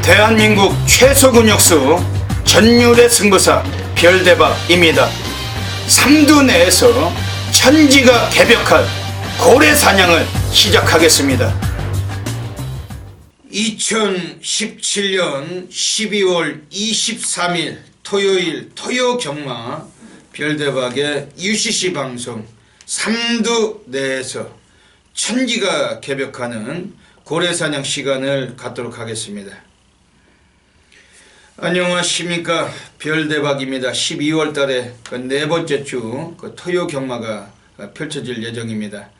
대한민국 최소 근육수 전율의 승부사 별대박입니다. 삼두 내에서 천지가 개벽한 고래 사냥을 시작하겠습니다. 2017년 12월 23일 토요일 토요경마 별대박의 UCC 방송 삼두 내에서 천지가 개벽하는 고래사냥 시간을 갖도록 하겠습니다. 안녕하십니까, 별대박입니다. 12월 달에 네 번째 주 토요경마가 펼쳐질 예정입니다.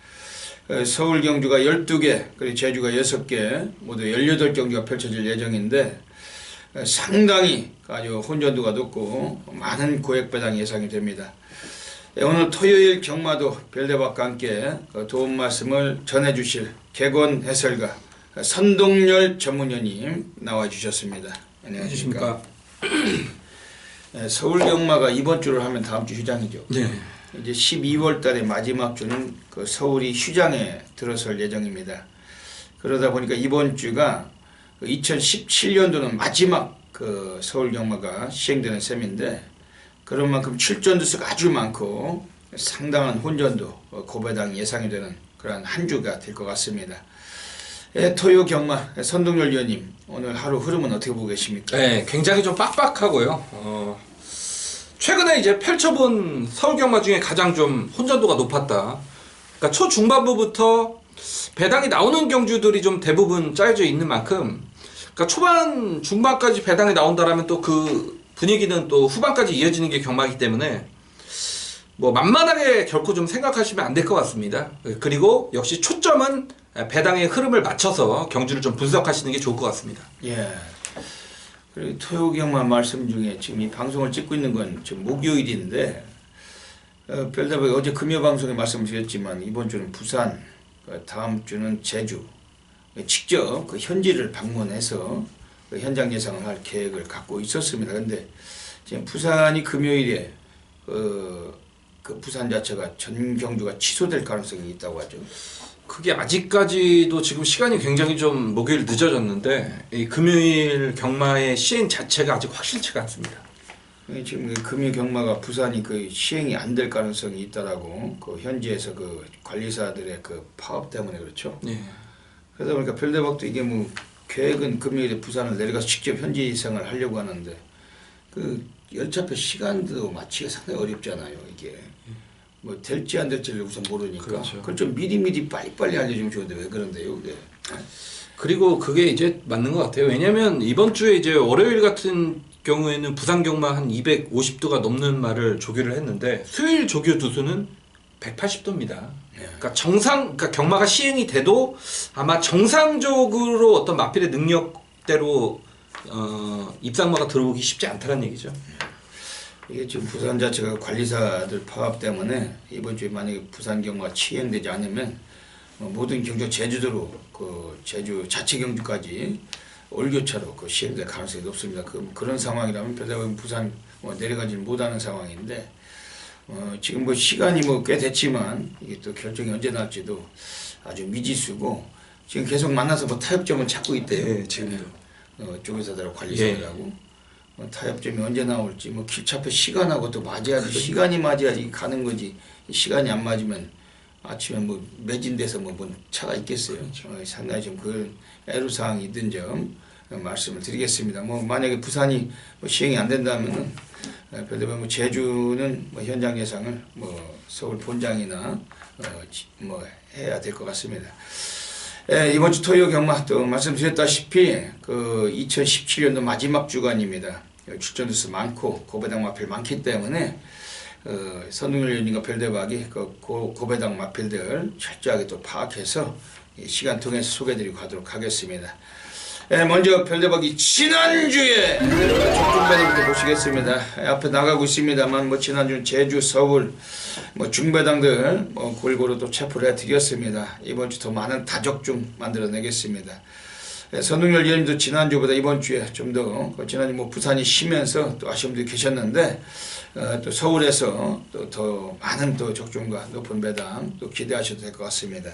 서울 경주가 12개, 그리고 제주가 6개, 모두 18경주가 펼쳐질 예정인데 상당히 아주 혼전도가 높고 많은 고액배당이 예상이 됩니다. 오늘 토요일 경마도 별대박과 함께 도움 말씀을 전해주실 개건 해설가 선동열 전문위원님 나와주셨습니다. 안녕하십니까. 서울 경마가 이번 주를 하면 다음 주 휴장이죠. 네. 이제 12월 달에 마지막 주는 서울이 휴장에 들어설 예정입니다. 그러다 보니까 이번 주가 2017년도는 마지막 서울 경마가 시행되는 셈인데, 그런 만큼 출전 두수가 아주 많고 상당한 혼전도 고배당 예상이 되는 그런 한 주가 될 것 같습니다. 토요 경마 선동열 위원님, 오늘 하루 흐름은 어떻게 보고 계십니까? 네, 굉장히 좀 빡빡하고요. 최근에 이제 펼쳐본 서울 경마 중에 가장 좀 혼전도가 높았다. 그러니까 초중반부부터 배당이 나오는 경주들이 좀 대부분 짜여져 있는 만큼, 그러니까 초반 중반까지 배당이 나온다라면 또 그 분위기는 또 후반까지 이어지는 게 경마이기 때문에 뭐 만만하게 결코 좀 생각하시면 안 될 것 같습니다. 그리고 역시 초점은 배당의 흐름을 맞춰서 경주를 좀 분석하시는 게 좋을 것 같습니다. 예. 그리고 토요경마 말씀 중에 지금 이 방송을 찍고 있는 건 지금 목요일인데, 별다방 어제 금요 방송에 말씀드렸지만 이번 주는 부산, 다음 주는 제주, 직접 현지를 방문해서 현장 예상을 할 계획을 갖고 있었습니다. 그런데 지금 부산이 금요일에 그 부산 자체가 전 경주가 취소될 가능성이 있다고 하죠. 그게 아직까지도 지금 시간이 굉장히 좀 목요일 늦어졌는데 이 금요일 경마의 시행 자체가 아직 확실치가 않습니다. 지금 금요 경마가 부산이 시행이 안 될 가능성이 있다라고 현지에서 관리사들의 파업 때문에 그렇죠. 네. 그러다 보니까 별대박도 이게 계획은 금요일에 부산을 내려가서 직접 현지 생활을 하려고 하는데 열차표 시간도 맞추기가 상당히 어렵잖아요. 이게 될지 안 될지를 우선 모르니까. 그렇죠. 그걸 좀 미리 빨리 알려주면 좋은데 왜 그런데요? 네. 그리고 그게 이제 맞는 것 같아요. 왜냐면 이번 주에 이제 월요일 같은 경우에는 부산 경마 한 250도가 넘는 말을 조교를 했는데 수요일 조교 두수는 180도입니다. 그러니까 그러니까 경마가 시행이 돼도 아마 정상적으로 어떤 마필의 능력대로 입상마가 들어오기 쉽지 않다는 얘기죠. 이게 지금 부산 자체가 관리사들 파업 때문에 이번 주에 만약에 부산 경마가 시행되지 않으면 모든 경주 제주도로 제주 자체 경주까지 올교차로 시행될 가능성이 높습니다. 그런 상황이라면 별다른 부산 내려가지는 못하는 상황인데, 지금 시간이 꽤 됐지만 이게 또 결정이 언제 날지도 아주 미지수고, 지금 계속 만나서 타협점을 찾고 있대요. 네, 지금도. 조교사들하고 관리사들하고. 타협점이 언제 나올지, 길차표 시간하고 또 맞아야지, 시간이 맞아야지 가는 거지. 시간이 안 맞으면 아침에 매진돼서 뭔 차가 있겠어요. 그렇죠. 상당히 좀 그런 애로사항이 있는 점 말씀을 드리겠습니다. 만약에 부산이 시행이 안 된다면은 별다방 제주는 현장 예상을 서울 본장이나 해야 될 것 같습니다. 이번 주 토요 경마 또 말씀드렸다시피 2017년도 마지막 주간입니다. 출전 두수 많고 고배당 마필 많기 때문에 선동열 위원님과 별대박이 고배당 마필들 철저하게 또 파악해서 시간 통해서 소개드리고 가도록 하겠습니다. 먼저 별대박이 지난주에 중배당부터 보시겠습니다. 앞에 나가고 있습니다만 지난주는 제주, 서울 중배당들 골고루 또 체포를 해드렸습니다. 이번 주 더 많은 다적중 만들어내겠습니다. 선동열 위원님도 지난주보다 이번 주에 좀 더 지난주 부산이 쉬면서 또 아쉬운 분들이 계셨는데 또 서울에서 또 더 많은 또 적중과 높은 배당 또 기대하셔도 될 것 같습니다.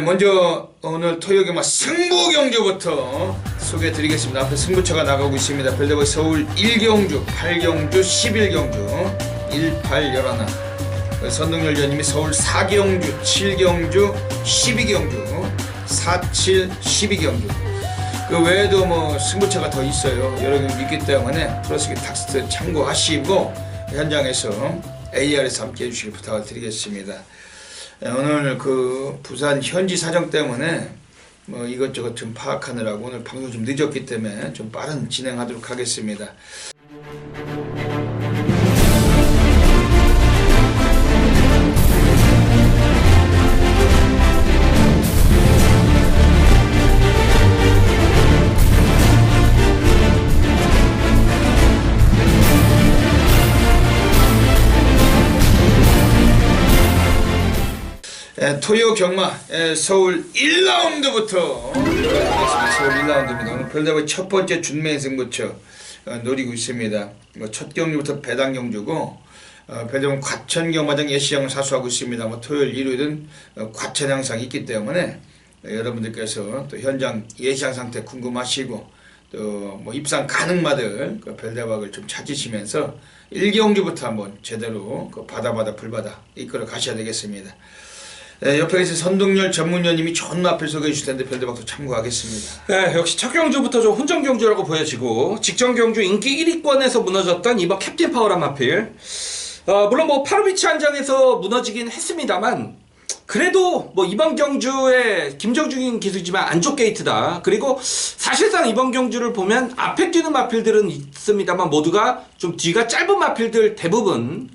먼저 오늘 토요경마 승부경주부터 소개해드리겠습니다. 앞에 승부처가 나가고 있습니다. 별대박 서울 1경주, 8경주, 11경주, 18, 11. 선동열 위원님이 서울 4경주, 7경주, 12경주, 47, 12경주. 그 외에도 뭐 승부처가 더 있어요. 여러 경주 있기 때문에 프로스키 닥스트 참고하시고 현장에서 AR에서 함께 해주시길 부탁을 드리겠습니다. 오늘 그 부산 현지 사정 때문에 뭐 이것저것 좀 파악하느라고 오늘 방송 좀 늦었기 때문에 좀 빠른 진행하도록 하겠습니다. 토요 경마 서울 1라운드부터 서울 1라운드입니다. 오늘 별대박 첫 번째 준매 승부처 노리고 있습니다. 첫 경주부터 배당 경주고 별대박 과천 경마장 예시장을 사수하고 있습니다. 토요일 일요일은 과천 항상 있기 때문에 여러분들께서 또 현장 예시장 상태 궁금하시고 또 뭐 입상 가능마들 별대박을 좀 찾으시면서 1경주부터 한번 제대로 바다 불바다 이끌어 가셔야 되겠습니다. 옆에 계신 선동열 전문위원님이 좋은 마필 소개해 주실 텐데 별대박도 참고하겠습니다. 네, 역시 첫 경주부터 좀 혼전 경주라고 보여지고 직전 경주 인기 1위권에서 무너졌던 이번 캡틴 파워란 마필. 물론 뭐 파로비치 한장에서 무너지긴 했습니다만 그래도 뭐 이번 경주에 김정중인 기수지만 안쪽 게이트다. 그리고 사실상 이번 경주를 보면 앞에 뛰는 마필들은 있습니다만 모두가 좀 뒤가 짧은 마필들 대부분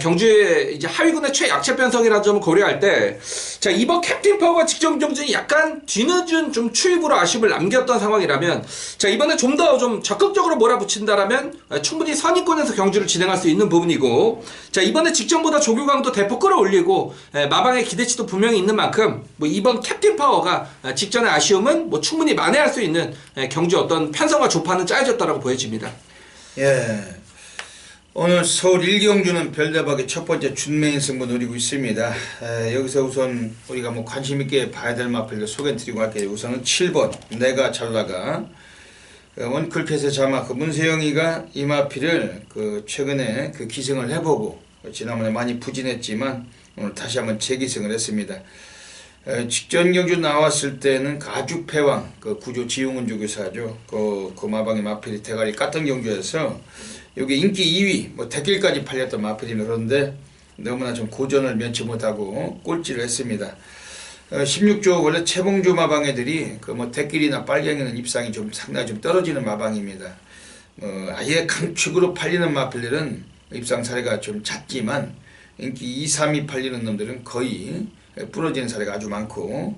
경주의 이제 하위군의 최약체 편성이라는 점을 고려할 때, 자, 이번 캡틴 파워가 직전 경주에 약간 뒤늦은 좀 추입으로 아쉬움을 남겼던 상황이라면, 자, 이번에 좀 더 좀 적극적으로 몰아붙인다라면, 충분히 선의권에서 경주를 진행할 수 있는 부분이고, 자, 이번에 직전보다 조교강도 대폭 끌어올리고, 마방의 기대치도 분명히 있는 만큼, 뭐 이번 캡틴 파워가 직전의 아쉬움은 뭐 충분히 만회할 수 있는 경주 어떤 편성과 조판은 짜여졌다라고 보여집니다. 예. 오늘 서울 1경주는 별대박의 첫 번째 준매인 승부 노리고 있습니다. 여기서 우선 우리가 뭐 관심 있게 봐야 될 마필들 소개해드리고 할게요. 우선은 7번 내가 잘나가 원클패스 자막 문세영이가 이 마필을 최근에 기승을 해보고 지난번에 많이 부진했지만 오늘 다시 한번 재기승을 했습니다. 직전 경주 나왔을 때는 가죽패왕 구조 지용훈 조교사죠. 그 마방의 마필이 대가리 깠던 경주에서 여기 인기 2위, 뭐 대길까지 팔렸던 마필이는 그런데 너무나 좀 고전을 면치 못하고 꼴찌를 했습니다. 16조 원래 채봉조 마방애들이 뭐 대길이나 빨갱이는 입상이 좀 상당히 좀 떨어지는 마방입니다. 아예 강축으로 팔리는 마필들은 입상 사례가 좀 잦지만 인기 2, 3위 팔리는 놈들은 거의 부러지는 사례가 아주 많고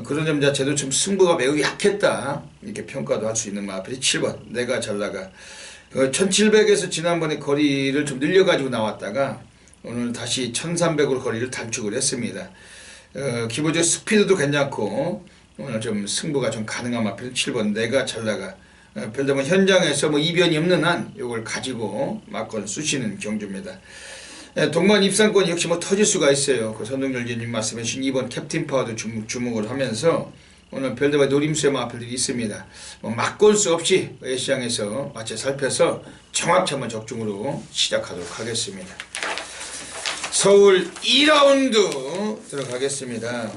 그런 점 자체도 좀 승부가 매우 약했다 이렇게 평가도 할 수 있는 마필이 7번 내가 잘나가 1700에서 지난번에 거리를 좀 늘려가지고 나왔다가 오늘 다시 1300으로 거리를 단축을 했습니다. 기본적으로 스피드도 괜찮고 오늘 좀 승부가 좀 가능한 마필 7번 내가 잘나가 별다면 현장에서 뭐 이변이 없는 한 이걸 가지고 막건 쑤시는 경주입니다. 동반 입상권 역시 뭐 터질 수가 있어요. 선동열 위원님 말씀해 주신 2번 캡틴 파워도 주목을 하면서 오늘 별대박 노림수의 마필들이 있습니다. 막걸 수 없이 시장에서 마치 살펴서 정확히 한번 적중으로 시작하도록 하겠습니다. 서울 2라운드 들어가겠습니다.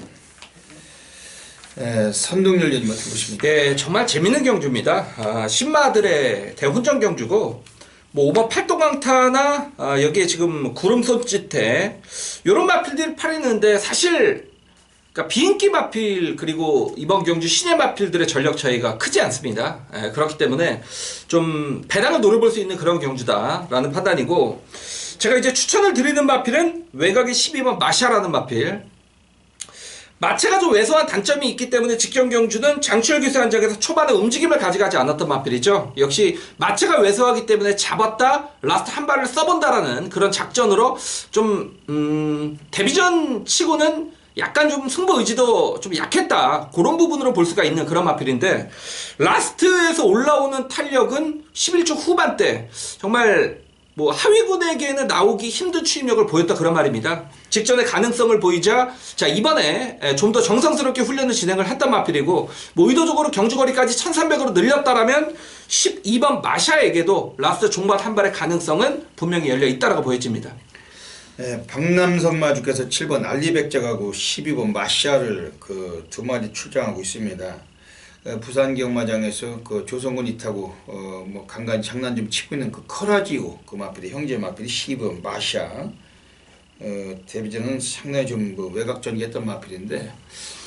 선동열 위원님 어떻게 보십니까? 예, 정말 재밌는 경주입니다. 신마들의 대혼전 경주고 뭐 5번 팔도강타나 여기에 지금 구름손짓대 요런 마필들이 팔리는데 사실 그러니까 비인기 마필 그리고 이번 경주 신예 마필들의 전력 차이가 크지 않습니다. 그렇기 때문에 좀 배당을 노려볼 수 있는 그런 경주다라는 판단이고 제가 이제 추천을 드리는 마필은 외곽의 12번 마샤라는 마필. 마체가 좀 왜소한 단점이 있기 때문에 직전 경주는 장추열 기수 한장에서 초반에 움직임을 가져가지 않았던 마필이죠. 역시 마체가 왜소하기 때문에 잡았다 라스트 한 발을 써본다라는 그런 작전으로 좀 데뷔전 치고는 약간 좀 승부 의지도 좀 약했다 그런 부분으로 볼 수가 있는 그런 마필인데 라스트에서 올라오는 탄력은 11초 후반대 정말 뭐 하위군에게는 나오기 힘든 추임력을 보였다 그런 말입니다. 직전의 가능성을 보이자 자 이번에 좀 더 정성스럽게 훈련을 진행을 했단 마필이고 뭐 의도적으로 경주거리까지 1300으로 늘렸다라면 12번 마샤에게도 라스트 종밭 한 발의 가능성은 분명히 열려 있다라고 보여집니다. 박남선마주께서 7번 알리백작하고 12번 마샤를 그 두 마리 출장하고 있습니다. 부산 경마장에서 그 조성군이 타고 뭐 간간히 장난 좀 치고 있는 그 커라지오 그 마필이 형제 마필이 12번 마샤 데뷔전은 상당히 좀 뭐 외곽전이했던 마필인데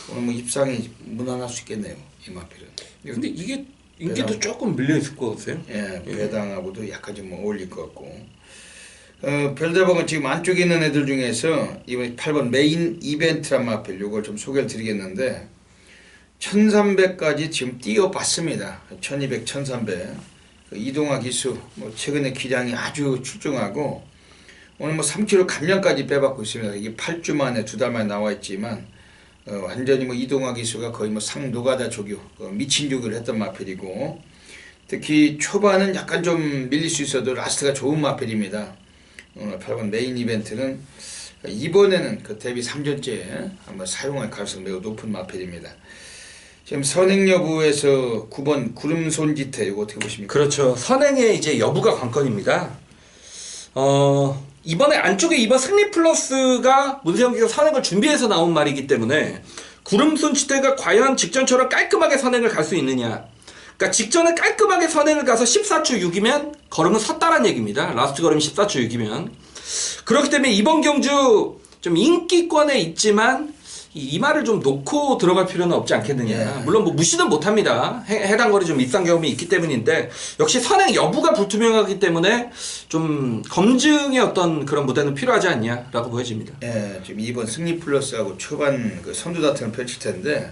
오늘 뭐 입상이 무난할 수 있겠네요 이 마필은. 근데 이게 인기도 조금 밀려 있을 것 같아요. 예, 배당하고도 약간 좀 어울릴 것 같고. 별대박은 지금 안쪽에 있는 애들 중에서 이번 8번 메인 이벤트란 마필 요걸 좀 소개를 드리겠는데 1300까지 지금 뛰어봤습니다. 1200, 1300 이동화 기수 뭐 최근에 기량이 아주 출중하고 오늘 뭐 3kg 감량까지 빼받고 있습니다. 이게 8주 만에 2달 만에 나와 있지만 완전히 뭐 이동화 기수가 거의 뭐 상노가다 조교 미친 조교를 했던 마필이고 특히 초반은 약간 좀 밀릴 수 있어도 라스트가 좋은 마필입니다. 오늘 8번 메인 이벤트는 이번에는 그 데뷔 3전째 한번 사용할 가능성이 매우 높은 마필입니다. 지금 선행 여부에서 9번 구름손짓해 이거 어떻게 보십니까? 그렇죠. 선행의 이제 여부가 관건입니다. 이번에 안쪽에 2번 승리 플러스가 문세영기가 선행을 준비해서 나온 말이기 때문에 구름손짓해가 과연 직전처럼 깔끔하게 선행을 갈 수 있느냐. 그러니까 직전에 깔끔하게 선행을 가서 14초 6이면 걸음은 섰다란 얘기입니다. 라스트 걸음이 14초 6이면. 그렇기 때문에 이번 경주 좀 인기권에 있지만 이 말을 좀 놓고 들어갈 필요는 없지 않겠느냐. 물론 뭐 무시는 못합니다. 해당 거리 좀 입상 경험이 있기 때문인데 역시 선행 여부가 불투명하기 때문에 좀 검증의 어떤 그런 무대는 필요하지 않냐라고 보여집니다. 예, 지금 2번 승리 플러스하고 초반 그 선두 다툼을 펼칠 텐데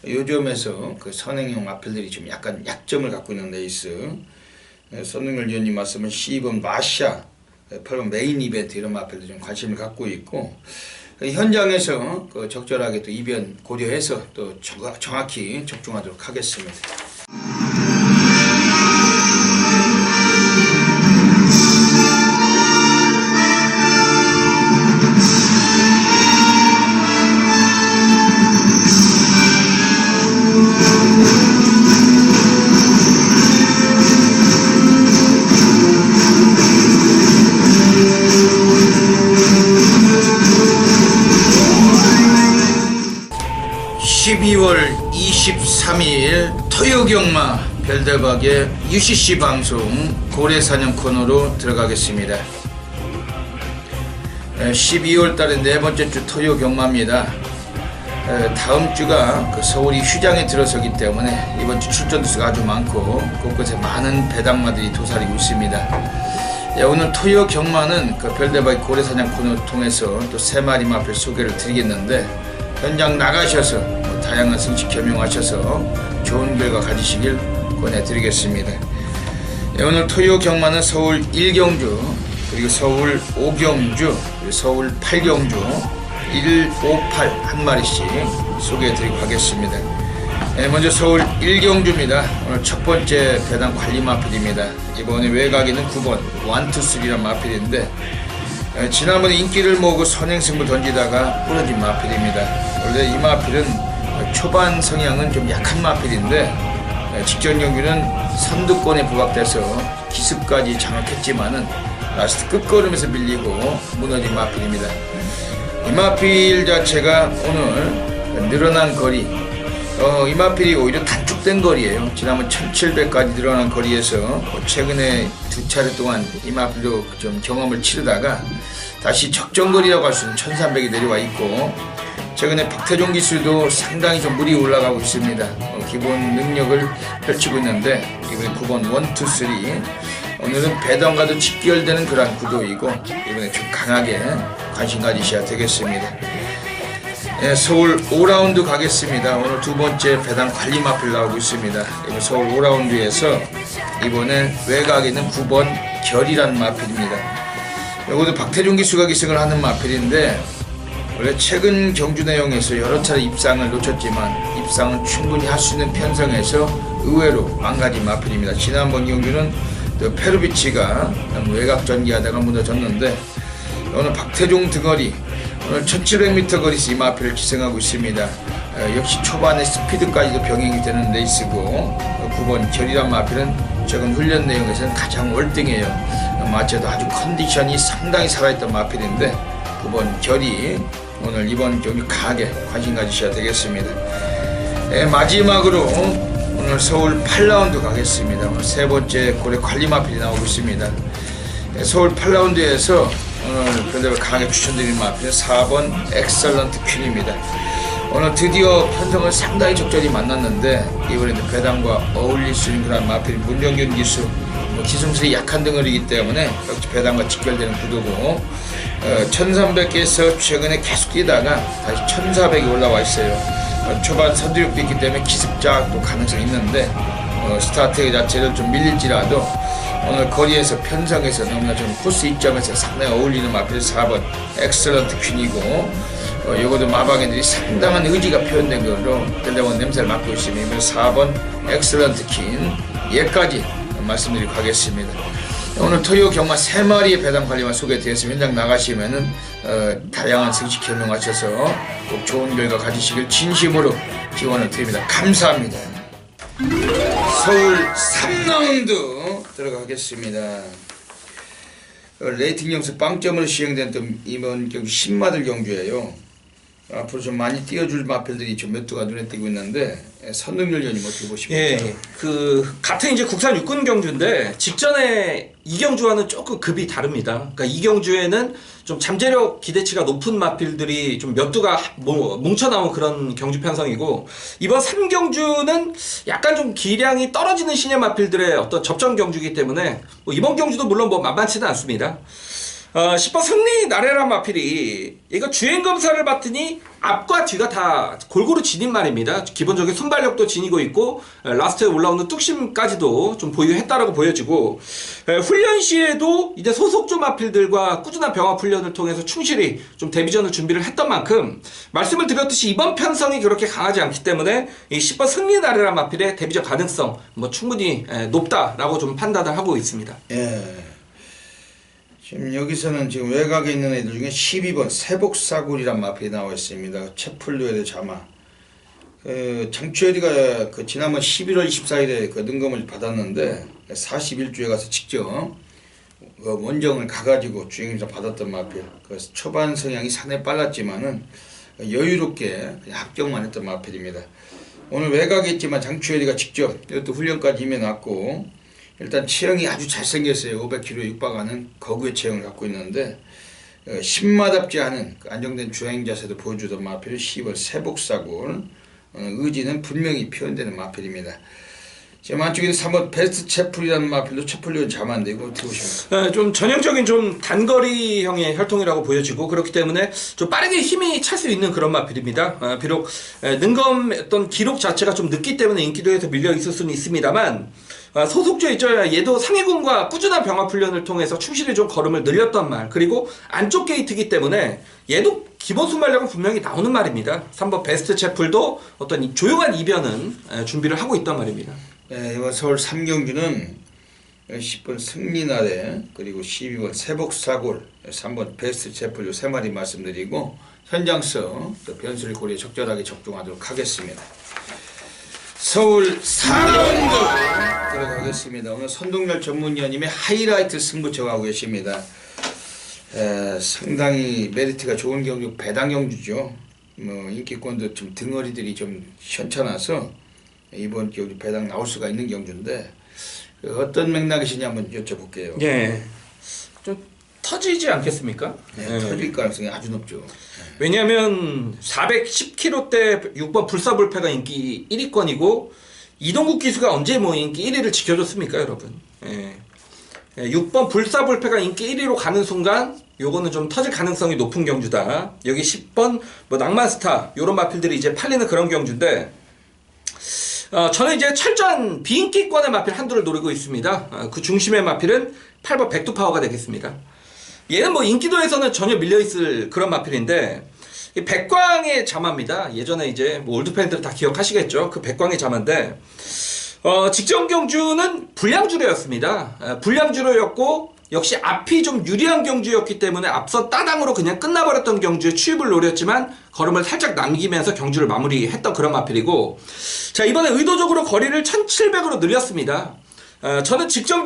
요점에서 그 선행용 마필들이 좀 약간 약점을 갖고 있는 레이스. 선행열 위원님 말씀은 12번 마샤, 8번 메인 이벤트 이런 마필들 좀 관심을 갖고 있고 현장에서 그 적절하게 또 이변 고려해서 또 정확히 적중하도록 하겠습니다. (12월 23일) 토요경마 별대박의 UCC 방송 고래사냥 코너로 들어가겠습니다. 12월 달의 네 번째 주 토요경마입니다. 다음 주가 그 서울이 휴장에 들어서기 때문에 이번 주 출전 수가 아주 많고 곳곳에 많은 배당마들이 도사리고 있습니다. 오늘 토요경마는 그 별대박의 고래사냥 코너를 통해서 또 세 마리 마필 소개를 드리겠는데 현장 나가셔서 다양한 성취 겸용하셔서 좋은 결과 가지시길 권해드리겠습니다. 오늘 토요 경마는 서울 1경주, 그리고 서울 5경주, 그리고 서울 8경주 158 한 마리씩 소개해드리고 가겠습니다. 먼저 서울 1경주입니다. 오늘 첫 번째 배당 관리 마필입니다. 이번에 외곽에는 9번 1,2,3란 마필인데 지난번에 인기를 모으고 선행승부 던지다가 부러진 마필입니다. 원래 이 마필은 초반 성향은 좀 약한 마필인데 직전 경기는 선두권에 부각돼서 기습까지 장악했지만은 라스트 끝걸음에서 밀리고 무너진 마필입니다. 이 마필 자체가 오늘 늘어난 거리 이 마필이 오히려 단축된 거리예요. 지난번 1700까지 늘어난 거리에서 최근에 두 차례 동안 이 마필도 좀 경험을 치르다가 다시 적정거리라고 할 수 있는 1300이 내려와 있고 최근에 박태종 기술도 상당히 좀 물이 올라가고 있습니다. 기본 능력을 펼치고 있는데 이번에 9번 1,2,3 오늘은 배당과도 직결되는 그런 구도이고 이번에 좀 강하게 관심 가지셔야 되겠습니다. 서울 5라운드 가겠습니다. 오늘 두 번째 배당 관리 마필 나오고 있습니다. 이번 서울 5라운드에서 이번에 외곽에 있는 9번 결이라는 마필입니다. 이것도 박태종 기수가 기승을 하는 마필인데 원래 최근 경주 내용에서 여러 차례 입상을 놓쳤지만 입상은 충분히 할 수 있는 편성에서 의외로 망가진 마필입니다. 지난번 경주는 또 페루비치가 외곽 전개하다가 무너졌는데 오늘 박태종 등거리 오늘 1700m 거리에서 이 마필을 기승하고 있습니다. 역시 초반에 스피드까지도 병행이 되는 레이스고 9번 결이란 마필은 최근 훈련 내용에서는 가장 월등해요. 마체도 아주 컨디션이 상당히 살아있던 마필인데 9번 결이 오늘 이번 경기 강하게 관심 가지셔야 되겠습니다. 마지막으로 오늘 서울 8라운드 가겠습니다. 오늘 세 번째 고래 관리 마필이 나오고 있습니다. 서울 8라운드에서 오늘 그대로 강하게 추천드리는 마필은 4번 엑설런트 퀸입니다. 오늘 드디어 편성을 상당히 적절히 만났는데 이번에도 배당과 어울릴 수 있는 그런 마필 문정균 기수 기승술이 약한 덩어리이기 때문에 역시 배당과 직결되는 구도고 1300에서 최근에 계속 뛰다가 다시 1400이 올라와 있어요. 초반 선두력도 있기 때문에 기습작도 가능성이 있는데 스타트 자체를 좀 밀릴지라도 오늘 거리에서 편성해서 너무나 좀 코스 입장에서 상당히 어울리는 마필 4번 엑설런트 퀸이고 요것도 마방애들이 상당한 의지가 표현된 걸로 델레원 냄새를 맡고 있으면 이번 4번 엑설런트 퀸 얘까지 말씀드리고 가겠습니다. 오늘 토요 경마 3마리의 배당 관리만 소개되었으면 현장 나가시면은 다양한 승식 결명하셔서 꼭 좋은 결과 가지시길 진심으로 기원을 드립니다. 감사합니다. 서울 3라운드 들어가겠습니다. 레이팅 점수 빵점으로 시행된 또 이번 경기 신마들 경주예요. 앞으로 좀 많이 띄워줄 마필들이 좀 몇 두가 눈에 띄고 있는데 선릉열전이 어떻게 보십니까? 예, 같은 이제 국산 육군 경주인데 직전에 이 경주와는 조금 급이 다릅니다. 그러니까 이 경주에는 좀 잠재력 기대치가 높은 마필들이 좀 몇 두가 뭉쳐 나온 그런 경주 편성이고 이번 3경주는 약간 좀 기량이 떨어지는 신예 마필들의 어떤 접전 경주이기 때문에 이번 경주도 물론 만만치는 않습니다. 10번 승리 나래란 마필이 이거 주행 검사를 봤더니 앞과 뒤가 다 골고루 진인 말입니다. 기본적인 순발력도 지니고 있고 라스트에 올라오는 뚝심까지도 좀 보유했다라고 보여지고 훈련 시에도 이제 소속조 마필들과 꾸준한 병합 훈련을 통해서 충실히 좀 데뷔전을 준비를 했던 만큼 말씀을 드렸듯이 이번 편성이 그렇게 강하지 않기 때문에 이 10번 승리 나래란 마필의 데뷔전 가능성 충분히 높다라고 좀 판단을 하고 있습니다. 예. 지금 여기서는 지금 외곽에 있는 애들 중에 12번 세복사굴이란 마필이 나와 있습니다. 채플루에드 자마. 장추열이가 지난번 11월 24일에 그 능검을 받았는데 41주에 가서 직접 원정을 가가지고 주행에서 받았던 마필. 그래서 초반 성향이 상당히 빨랐지만은 여유롭게 그냥 합격만 했던 마필입니다. 오늘 외곽에 있지만 장추열이가 직접 이것도 훈련까지 임해놨고 일단 체형이 아주 잘생겼어요. 500kg에 육박하는 거구의 체형을 갖고 있는데 신마답지 않은 안정된 주행 자세도 보여주던 마필 10번 세복사골 의지는 분명히 표현되는 마필입니다. 지금 안쪽에는 3번 베스트 채플이라는 마필도 채플리온 자만데 이거 어떻게 보십니까? 좀 전형적인 좀 단거리형의 혈통이라고 보여지고 그렇기 때문에 좀 빠르게 힘이 찰 수 있는 그런 마필입니다. 비록 능검 어떤 기록 자체가 좀 늦기 때문에 인기도에서 밀려 있을 수는 있습니다만 소속조 있죠. 얘도 상해군과 꾸준한 병합 훈련을 통해서 충실히 좀 걸음을 늘렸던 말 그리고 안쪽 게이트이기 때문에 얘도 기본 순발력은 분명히 나오는 말입니다. 3번 베스트 채플도 어떤 조용한 이변은 준비를 하고 있단 말입니다. 네, 이번 서울 3경주는 10번 승리나래 그리고 12번 세복사골 3번 베스트 채플 요 3마리 말씀드리고 현장성 또 변수를 고려해 적절하게 적중하도록 하겠습니다. 서울 4라운드 들어가겠습니다. 오늘 선동열 전문위원님의 하이라이트 승부처가 하고 계십니다. 상당히 메리트가 좋은 경주 배당 경주죠. 인기권도 좀 등어리들이 좀 현찮아서 이번 경주 배당 나올 수가 있는 경주인데 어떤 맥락이시냐 한번 여쭤볼게요. 예, 좀 터지지 않겠습니까? 네, 터질 가능성이 아주 높죠. 왜냐하면 410kg대 6번 불사불패가 인기 1위권이고 이동국 기수가 언제 인기 1위를 지켜줬습니까, 여러분? 6번 불사불패가 인기 1위로 가는 순간 요거는 좀 터질 가능성이 높은 경주다. 여기 10번 낭만스타 요런 마필들이 이제 팔리는 그런 경주인데 저는 이제 철저한 비인기권의 마필 한두를 노리고 있습니다. 그 중심의 마필은 8번 백두파워가 되겠습니다. 얘는 인기도에서는 전혀 밀려있을 그런 마필인데 이 백광의 자마입니다. 예전에 이제 올드 팬들은 다 기억하시겠죠. 그 백광의 자마인데 직전 경주는 불량주로였습니다. 불량주로였고 역시 앞이 좀 유리한 경주였기 때문에 앞선 따당으로 그냥 끝나버렸던 경주에 추입을 노렸지만 걸음을 살짝 남기면서 경주를 마무리했던 그런 마필이고, 자 이번에 의도적으로 거리를 1700으로 늘렸습니다. 저는 직전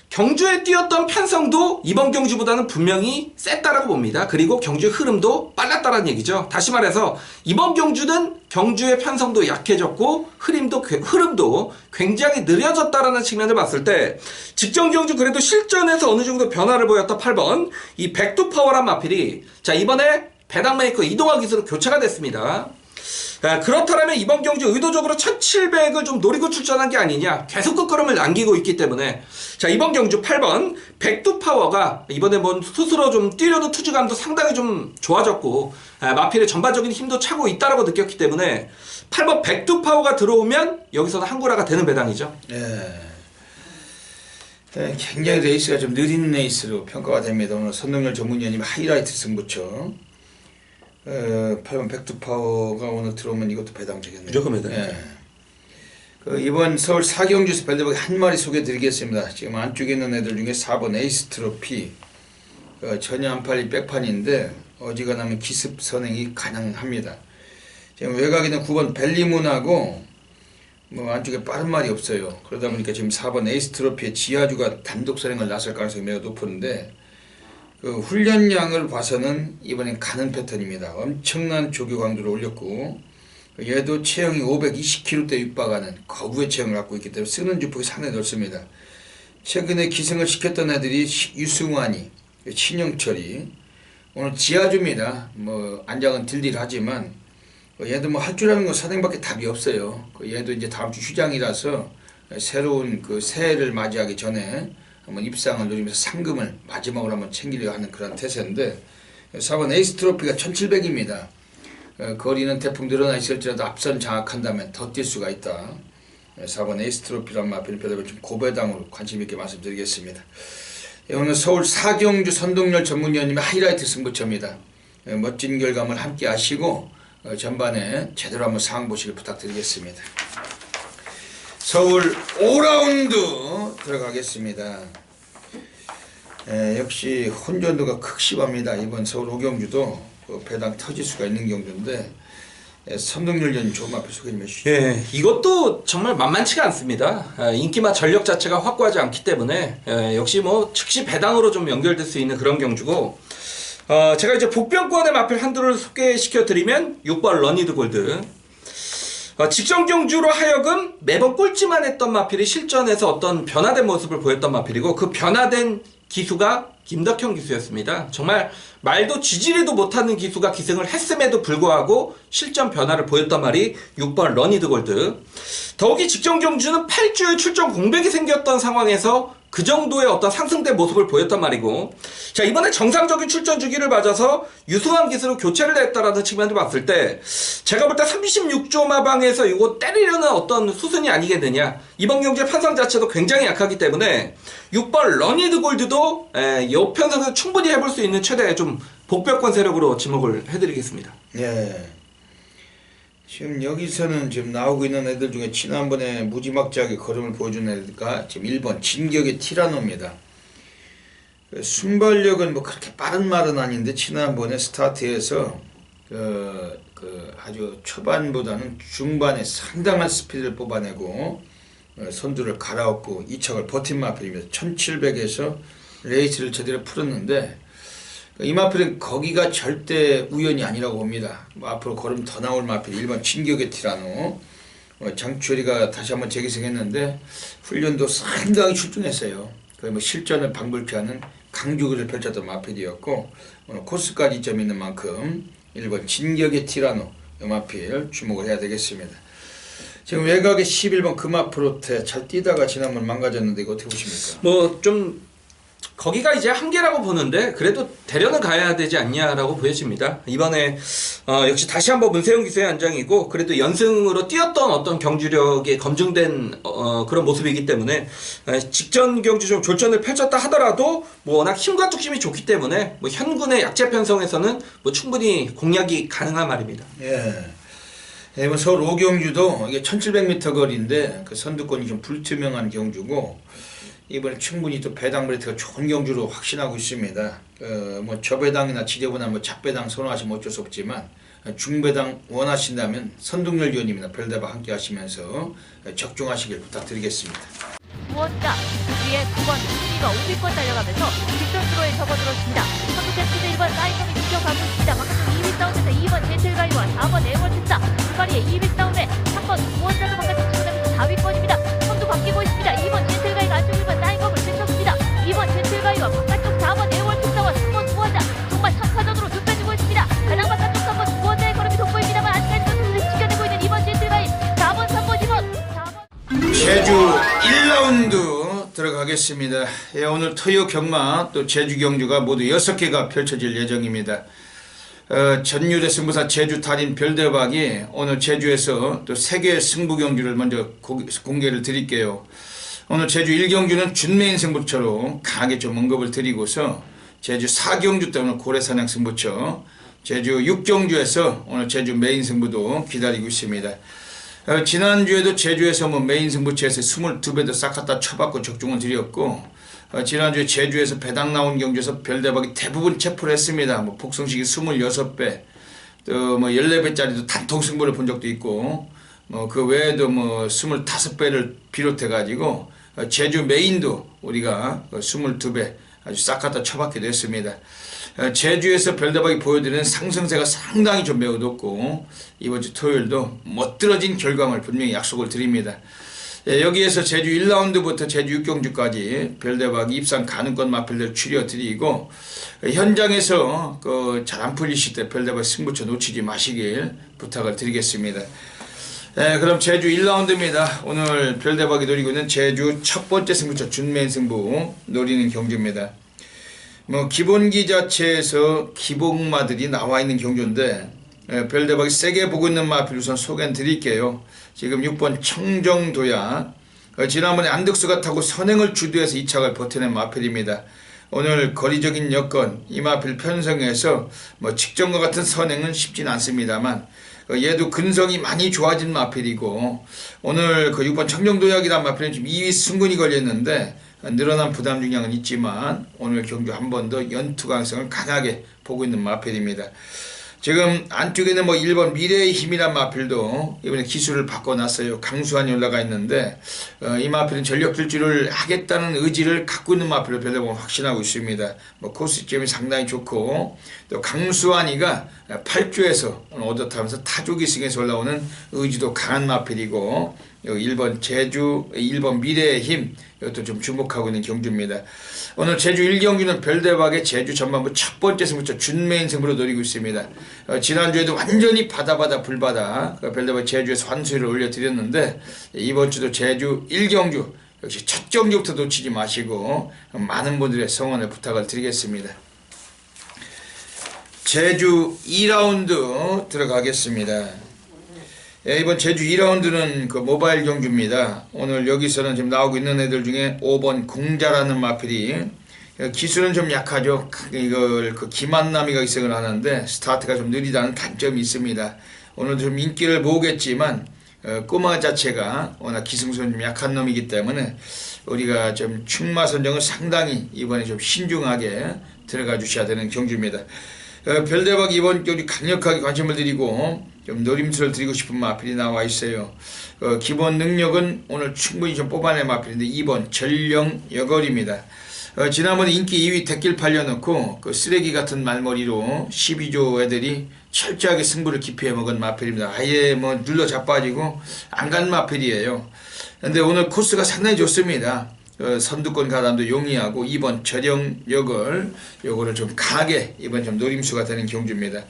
경주에 뛰었던 편성도 이번 경주보다는 분명히 셌다라고 봅니다. 그리고 경주의 흐름도 빨랐다라는 얘기죠. 다시 말해서 이번 경주는 경주의 편성도 약해졌고 흐름도 굉장히 느려졌다라는 측면을 봤을 때 직전 경주 그래도 실전에서 어느 정도 변화를 보였던 8번 이 백두파워란 마필이 자 이번에 배당 메이커 이동화 기수로 교체가 됐습니다. 그렇다면 이번 경주 의도적으로 1700을 좀 노리고 출전한 게 아니냐, 계속 끝걸음을 남기고 있기 때문에 자 이번 경주 8번 백두파워가 이번에 뭐 스스로 좀 뛰려는 투지감도 상당히 좀 좋아졌고 마필의 전반적인 힘도 차고 있다라고 느꼈기 때문에 8번 백두파워가 들어오면 여기서는 한구라가 되는 배당이죠. 굉장히 레이스가 좀 느린 레이스로 평가가 됩니다. 오늘 선동열 전문위원님 하이라이트 승부처 8번 백두파워가 오늘 들어오면 이것도 배당 되겠네요. 무조건 배당. 이번 서울 사경주에서 벨드버기 한 마리 소개해드리겠습니다. 지금 안쪽에 있는 애들 중에 4번 에이스 트로피 전혀 안 팔린 백판인데 어지간하면 기습 선행이 가능합니다. 지금 외곽에 있는 9번 벨리문하고 뭐 안쪽에 빠른 말이 없어요. 그러다 보니까 지금 4번 에이스 트로피의 지하주가 단독 선행을 나설 가능성이 매우 높은데 그 훈련량을 봐서는 이번엔 가는 패턴입니다. 엄청난 조교 강도를 올렸고 얘도 체형이 520kg대 육박하는 거구의 체형을 갖고 있기 때문에 쓰는 주폭이 상당히 넓습니다. 최근에 기승을 시켰던 애들이 유승환이, 신영철이 오늘 지하주입니다. 뭐 안장은 딜딜하지만 얘도 뭐 할 줄 아는 건 선행밖에 답이 없어요. 얘도 이제 다음 주 휴장이라서 새로운 그 새해를 맞이하기 전에 한번 입상을 노리면서 상금을 마지막으로 한번 챙기려고 하는 그런 태세인데 4번 에이스 트로피가 1700입니다. 거리는 대폭 늘어나 있을지라도 앞선 장악한다면 더 뛸 수가 있다. 4번 에이스 트로피란 마필 좀 고배당으로 관심 있게 말씀드리겠습니다. 오늘 서울 사경주 선동열 전문위원님의 하이라이트 승부처입니다. 멋진 결과물 함께 하시고 전반에 제대로 한번 상황 보시길 부탁드리겠습니다. 서울 5라운드 들어가겠습니다. 역시 혼전도가 극심합니다. 이번 서울 5경주도 배당 터질 수가 있는 경주인데 선동열전 조금 앞에 소개 좀 해주시죠. 이것도 정말 만만치가 않습니다. 인기와 전력 자체가 확고하지 않기 때문에 역시 뭐 즉시 배당으로 좀 연결될 수 있는 그런 경주고, 제가 이제 복병권의 마필 한두를 소개시켜드리면 6번 러니드 골드. 직전 경주로 하여금 매번 꼴찌만 했던 마필이 실전에서 어떤 변화된 모습을 보였던 마필이고 그 변화된 기수가 김덕형 기수였습니다. 정말 말도 지지리도 못하는 기수가 기승을 했음에도 불구하고 실전 변화를 보였던 말이 6번 러니드 골드. 더욱이 직전 경주는 8주에 출전 공백이 생겼던 상황에서 그 정도의 어떤 상승된 모습을 보였단 말이고, 자 이번에 정상적인 출전 주기를 맞아서 유승환 기수로 교체를 했다라는 측면을 봤을 때 제가 볼 때 36조 마방에서 이거 때리려는 어떤 수순이 아니겠느냐. 이번 경주의 편성 자체도 굉장히 약하기 때문에 6번 러니드 골드도 이 편성에서 충분히 해볼 수 있는 최대의 좀 복벽권 세력으로 지목을 해드리겠습니다. 지금 여기서는 지금 나오고 있는 애들 중에 지난번에 무지막지하게 걸음을 보여준 애들과 지금 1번 진격의 티라노입니다. 순발력은 뭐 그렇게 빠른 말은 아닌데 지난번에 스타트에서 아주 초반보다는 중반에 상당한 스피드를 뽑아내고 선두를 갈아엎고 2척을 버틴 마필입니다. 1700에서 레이스를 제대로 풀었는데 이 마필은 거기가 절대 우연이 아니라고 봅니다. 앞으로 걸음 더 나올 마필 1번 진격의 티라노, 장추열이가 다시 한번 재기승했는데 훈련도 상당히 출중했어요. 거의 뭐 실전을 방불케 하는 강주기를 펼쳤던 마필이었고 오늘 코스까지 이점 있는 만큼 1번 진격의 티라노 이 마필 주목을 해야 되겠습니다. 지금 외곽에 11번 금화프로테 잘 뛰다가 지난번 망가졌는데 이거 어떻게 보십니까? 뭐 좀 거기가 이제 한계라고 보는데 그래도 대련은 가야 되지 않냐라고 보여집니다. 이번에 역시 다시 한번 문세영 기수의 안장이고 그래도 연승으로 뛰었던 어떤 경주력이 검증된 그런 모습이기 때문에 직전 경주 좀 졸전을 펼쳤다 하더라도 뭐 워낙 힘과 뚝심이 좋기 때문에 뭐 현군의 약재 편성에서는 뭐 충분히 공략이 가능한 말입니다. 뭐 서울 오경주도 이게 1700m 거리인데 그 선두권이 좀 불투명한 경주고 이번에 충분히 또 배당 브레이트가 좋은 경주로 확신하고 있습니다. 뭐 저배당이나 지저분한 뭐 작배당 선호하시면 어쩔 수 없지만 중배당 원하신다면 선동열 위원님이나 별다방 함께 하시면서 적중하시길 부탁드리겠습니다. 무언가 그 뒤에 9번 순위가 5위권 달려가면서 뒷선수로에 접어들었습니다. 선두캐스트 1번 사이먼이 지켜가고 있습니다. 바깥쪽 2위 싸움에서 2번 젠틀가이와 4번 에어월트사 두 마리의 2위 싸움에 3번 무언가도 바깥쪽 지나면서 4위권입니다. 선두 바뀌고 있습니다. 2번 젠틀가이가 안쪽 1번 사이먼을 제쳤습니다. 2번 젠틀가이와 바깥쪽 4번 에어월트사와 3번 무언가 정말 3파전으로 좁혀지고 있습니다. 가장 바깥쪽 3번 무언가의 걸음이 돋보입니다만 아직까지 선수를 지켜내고 있는 2번 젠틀가이 4번 3번 2번 4번 제주 1라운드 들어가겠습니다. 예, 오늘 토요 경마 또 제주 경주가 모두 6개가 펼쳐질 예정입니다. 전율의 승부사 제주 달인 별대박이 오늘 제주에서 또 3개의 승부 경주를 먼저 공개를 드릴게요. 오늘 제주 1경주는 준메인 승부처로 강하게 좀 언급을 드리고서 제주 4경주 때 오늘 고래사냥 승부처, 제주 6경주에서 오늘 제주 메인 승부도 기다리고 있습니다. 지난주에도 제주에서 뭐 메인 승부처에서 22배도 싹 갖다 쳐받고 적중을 드렸고, 지난주에 제주에서 배당 나온 경주에서 별대박이 대부분 체포를 했습니다. 뭐 복성식이 26배, 또 뭐 14배짜리도 단통 승부를 본 적도 있고, 뭐 그 외에도 뭐 25배를 비롯해 가지고 제주 메인도 우리가 22배 아주 싹 갖다 쳐받기도 했습니다. 제주에서 별대박이 보여드리는 상승세가 상당히 좀 매우 높고 이번 주 토요일도 멋들어진 결과물 분명히 약속을 드립니다. 여기에서 제주 1라운드부터 제주 6경주까지 별대박이 입상 가능권 마필들 추려드리고 현장에서 잘 안 풀리실 때 별대박 승부처 놓치지 마시길 부탁을 드리겠습니다. 그럼 제주 1라운드입니다. 오늘 별대박이 노리고 있는 제주 첫 번째 승부처 준메인 승부 노리는 경주입니다. 뭐 기본기 자체에서 기복마들이 나와 있는 경주인데 별대박이 세게 보고 있는 마필 우선 소개해 드릴게요. 지금 6번 청정도약, 지난번에 안득수가 타고 선행을 주도해서 2착을 버텨낸 마필입니다. 오늘 거리적인 여건 이 마필 편성해서 뭐 직전과 같은 선행은 쉽진 않습니다만 얘도 근성이 많이 좋아진 마필이고 오늘 그 6번 청정도약이라는 마필은 지금 2위 승군이 걸렸는데 늘어난 부담 중량은 있지만 오늘 경주 한 번 더 연투 가능성을 강하게 보고 있는 마필입니다. 지금 안쪽에는 뭐 1번 미래의 힘이란 마필도 이번에 기술을 바꿔놨어요. 강수환이 올라가 있는데 이 마필은 전력 질주를 하겠다는 의지를 갖고 있는 마필로 별대박은 확신하고 있습니다. 뭐 코스점이 상당히 좋고 또 강수환이가 8조에서 오늘 얻어타면서 타조기 승에서 올라오는 의지도 강한 마필이고 여기 1번 제주, 1번 미래의 힘 이것도 좀 주목하고 있는 경주입니다. 오늘 제주 1경주는 별대박의 제주 전반부 첫 번째 승부처 준메인 승부로 노리고 있습니다. 지난주에도 완전히 바다 불바다 별대박 제주에서 환수를 올려드렸는데 이번 주도 제주 1경주 역시 첫 경주부터 놓치지 마시고 많은 분들의 성원을 부탁을 드리겠습니다. 제주 2라운드 들어가겠습니다. 이번 제주 2라운드는 그 모바일 경주입니다. 오늘 여기서는 지금 나오고 있는 애들 중에 5번 공자라는 마필이 기술은 좀 약하죠. 이걸 그 김한남이가 기승을 하는데 스타트가 좀 느리다는 단점이 있습니다. 오늘도 좀 인기를 모으겠지만 꼬마 자체가 워낙 기승손이 좀 약한 놈이기 때문에 우리가 좀 충마 선정을 상당히 이번에 좀 신중하게 들어가 주셔야 되는 경주입니다. 별대박 이번 경주 강력하게 관심을 드리고 좀 노림수를 드리고 싶은 마필이 나와 있어요. 기본 능력은 오늘 충분히 좀 뽑아낸 마필인데 2번 전령 여걸입니다. 지난번에 인기 2위 대길 팔려놓고 그 쓰레기 같은 말머리로 12조 애들이 철저하게 승부를 기피해 먹은 마필입니다. 아예 뭐 눌러 자빠지고 안 간 마필이에요. 근데 오늘 코스가 상당히 좋습니다. 선두권 가담도 용이하고 2번 저령 여걸 요거를 좀 강하게 이번 좀 노림수가 되는 경주입니다.